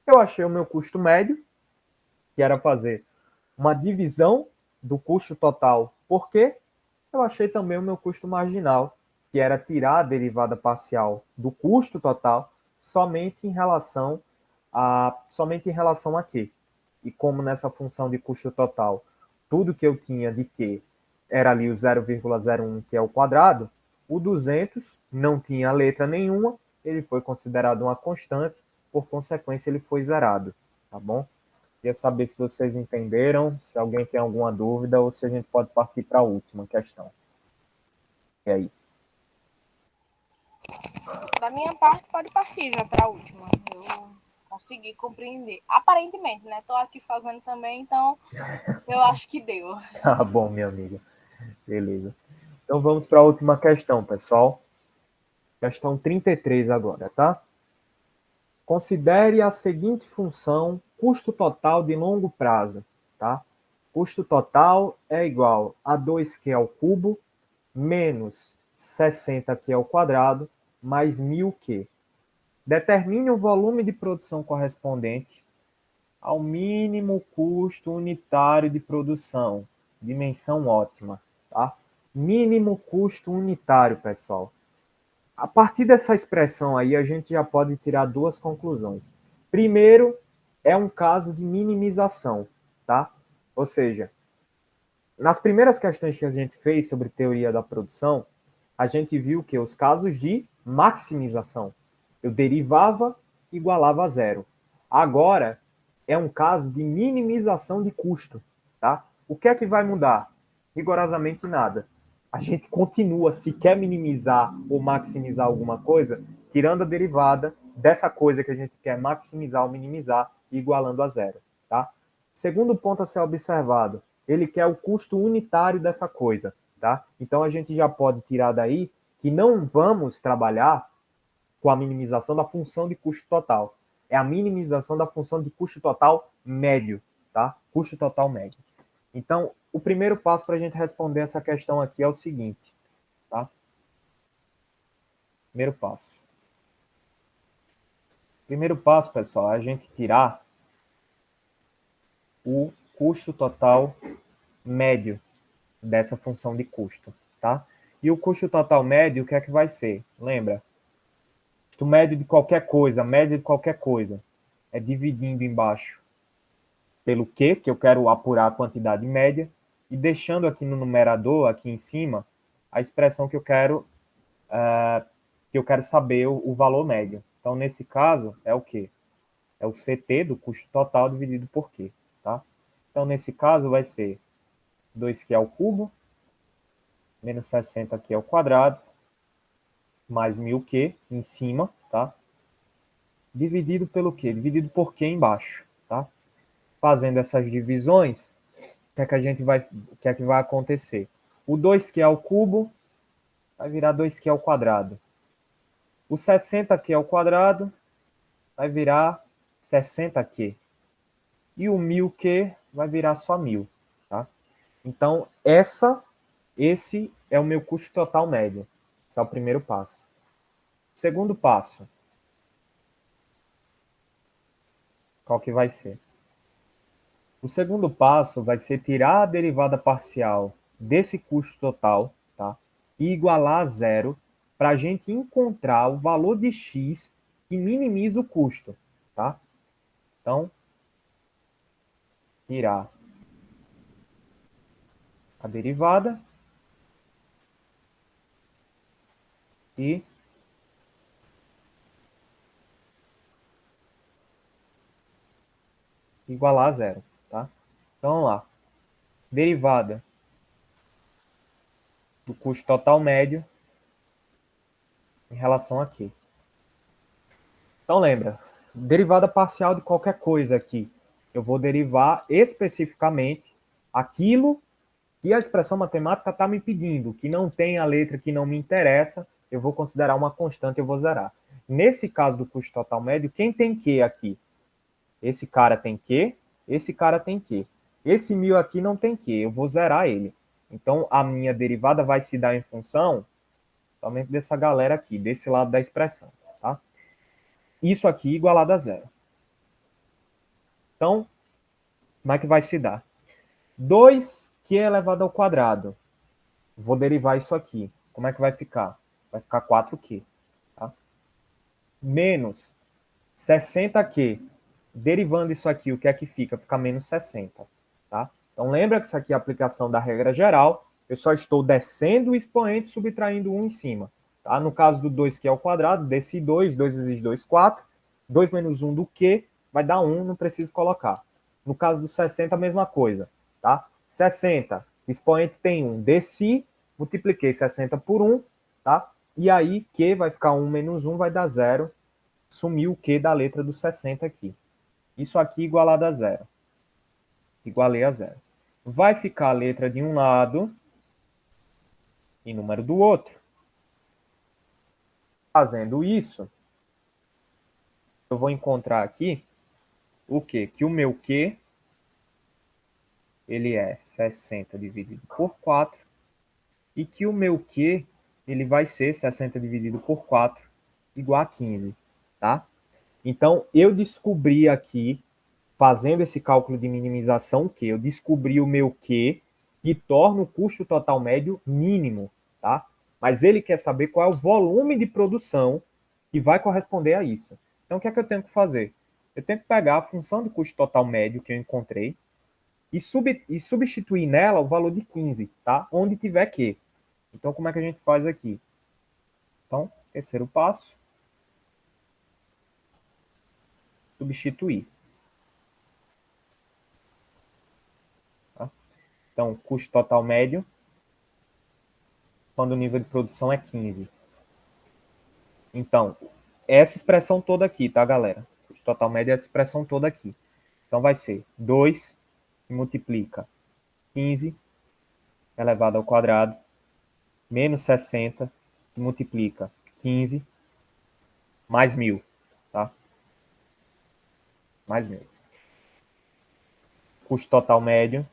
S1: Eu achei o meu custo médio, que era fazer uma divisão do custo total por Q. Eu achei também o meu custo marginal, que era tirar a derivada parcial do custo total somente em relação a Q. E como nessa função de custo total, tudo que eu tinha de Q era ali o 0,01, que é o quadrado, o 200 não tinha letra nenhuma, ele foi considerado uma constante, por consequência ele foi zerado, tá bom? Queria saber se vocês entenderam, se alguém tem alguma dúvida, ou se a gente pode partir para a última questão. E aí?
S2: Da minha parte, pode partir já para a última. Eu consegui compreender. Aparentemente, né? Estou aqui fazendo também, então eu acho que deu.
S1: Tá bom, minha amiga. Beleza. Então vamos para a última questão, pessoal. Questão 33 agora, tá? Considere a seguinte função custo total de longo prazo, tá? Custo total é igual a 2Q ao cubo menos 60Q ao quadrado mais 1000Q. Determine o volume de produção correspondente ao mínimo custo unitário de produção. Dimensão ótima, tá? Mínimo custo unitário, pessoal. A partir dessa expressão aí, a gente já pode tirar duas conclusões. Primeiro, é um caso de minimização, tá? Ou seja, nas primeiras questões que a gente fez sobre teoria da produção, a gente viu que os casos de maximização, eu derivava, igualava a zero. Agora, é um caso de minimização de custo, tá? O que é que vai mudar? Rigorosamente nada. A gente continua, se quer minimizar ou maximizar alguma coisa, tirando a derivada dessa coisa que a gente quer maximizar ou minimizar e igualando a zero, tá? Segundo ponto a ser observado, ele quer o custo unitário dessa coisa, tá? Então a gente já pode tirar daí que não vamos trabalhar com a minimização da função de custo total. É a minimização da função de custo total médio, tá? Custo total médio. Então, o primeiro passo para a gente responder essa questão aqui é o seguinte, tá? Primeiro passo. Primeiro passo, pessoal, é a gente tirar o custo total médio dessa função de custo, tá? E o custo total médio, o que é que vai ser? Lembra? Custo médio de qualquer coisa, média de qualquer coisa, é dividindo embaixo pelo Q, que eu quero apurar a quantidade média, e deixando aqui no numerador, aqui em cima, a expressão que eu quero saber o valor médio. Então, nesse caso, é o quê? É o CT do custo total dividido por Q, tá? Então, nesse caso, vai ser 2Q ao cubo, menos 60Q ao quadrado, mais 1000Q em cima, tá? Dividido pelo quê? Dividido por Q embaixo, tá? Fazendo essas divisões, o que é que vai acontecer? O 2Q ao cubo vai virar 2Q ao quadrado. O 60Q ao quadrado vai virar 60Q. E o 1000Q vai virar só 1000, tá? Então, esse é o meu custo total médio. Esse é o primeiro passo. Segundo passo. Qual que vai ser? O segundo passo vai ser tirar a derivada parcial desse custo total, tá? E igualar a zero para a gente encontrar o valor de x que minimiza o custo, tá? Então, tirar a derivada e igualar a zero, tá? Então, vamos lá. Derivada do custo total médio em relação a quê? Então, lembra, derivada parcial de qualquer coisa aqui. Eu vou derivar especificamente aquilo que a expressão matemática está me pedindo, que não tem a letra que não me interessa, eu vou considerar uma constante e eu vou zerar. Nesse caso do custo total médio, quem tem que aqui? Esse cara tem que, esse cara tem que. Esse 1.000 aqui não tem que, eu vou zerar ele. Então, a minha derivada vai se dar em função somente dessa galera aqui, desse lado da expressão, tá? Isso aqui igualado a zero. Então, como é que vai se dar? 2q elevado ao quadrado. Vou derivar isso aqui. Como é que vai ficar? Vai ficar 4q. Tá? Menos 60q. Derivando isso aqui, o que é que fica? Fica menos 60. Tá? Então, lembra que isso aqui é a aplicação da regra geral. Eu só estou descendo o expoente, subtraindo 1 em cima. Tá? No caso do 2q ao quadrado, desci 2, 2 vezes 2, 4. 2 menos 1 do q vai dar 1, não preciso colocar. No caso do 60, a mesma coisa. Tá? 60, expoente tem 1. Desci, multipliquei 60 por 1, tá? E aí, q vai ficar 1 menos 1, vai dar 0. Sumiu o q da letra do 60 aqui. Isso aqui igualado a 0. Igualei a 0. Vai ficar a letra de um lado e número do outro. Fazendo isso, eu vou encontrar aqui o quê? Que o meu q, ele é 60 dividido por 4, e que o meu q, ele vai ser 60 dividido por 4, igual a 15, tá? Então, eu descobri aqui, fazendo esse cálculo de minimização, que eu descobri o meu q, que torna o custo total médio mínimo, tá? Mas ele quer saber qual é o volume de produção que vai corresponder a isso. Então, o que é que eu tenho que fazer? Eu tenho que pegar a função de custo total médio que eu encontrei e substituir nela o valor de 15, tá? Onde tiver q. Então, como é que a gente faz aqui? Então, terceiro passo, substituir. Tá? Então, custo total médio, quando o nível de produção é 15. Então, essa expressão toda aqui, tá, galera? Custo total médio é essa expressão toda aqui. Então, vai ser 2 que multiplica 15 elevado ao quadrado, menos 60 que multiplica 15 mais 1.000, tá? Mais 1.000. Custo total médio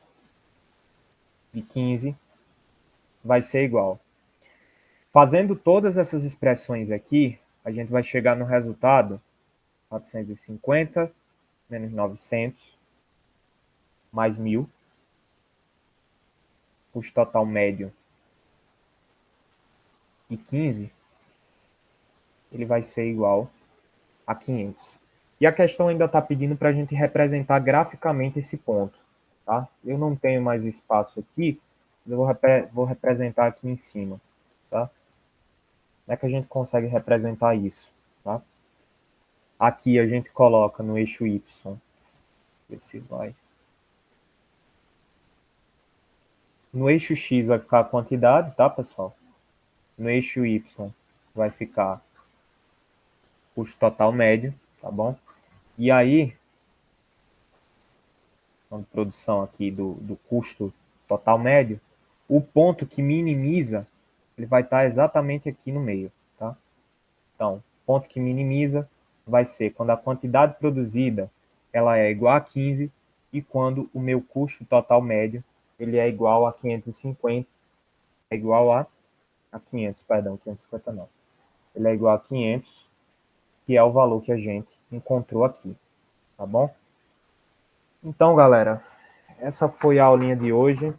S1: de 15 vai ser igual. Fazendo todas essas expressões aqui, a gente vai chegar no resultado 450 menos 900 mais 1.000. Custo total médio de 15, ele vai ser igual a 500. E a questão ainda está pedindo para a gente representar graficamente esse ponto. Tá? Eu não tenho mais espaço aqui, eu vou representar aqui em cima. Tá? Como é que a gente consegue representar isso? Tá? Aqui a gente coloca no eixo Y. Ver se vai. No eixo X vai ficar a quantidade, tá, pessoal? No eixo Y vai ficar custo total médio, tá bom? E aí, a produção aqui do custo total médio, o ponto que minimiza, ele vai estar exatamente aqui no meio, tá? Então, ponto que minimiza vai ser quando a quantidade produzida ela é igual a 15 e quando o meu custo total médio ele é igual a 550, é igual a 500, perdão, 550 não. Ele é igual a 500, que é o valor que a gente encontrou aqui, tá bom? Então, galera, essa foi a aulinha de hoje.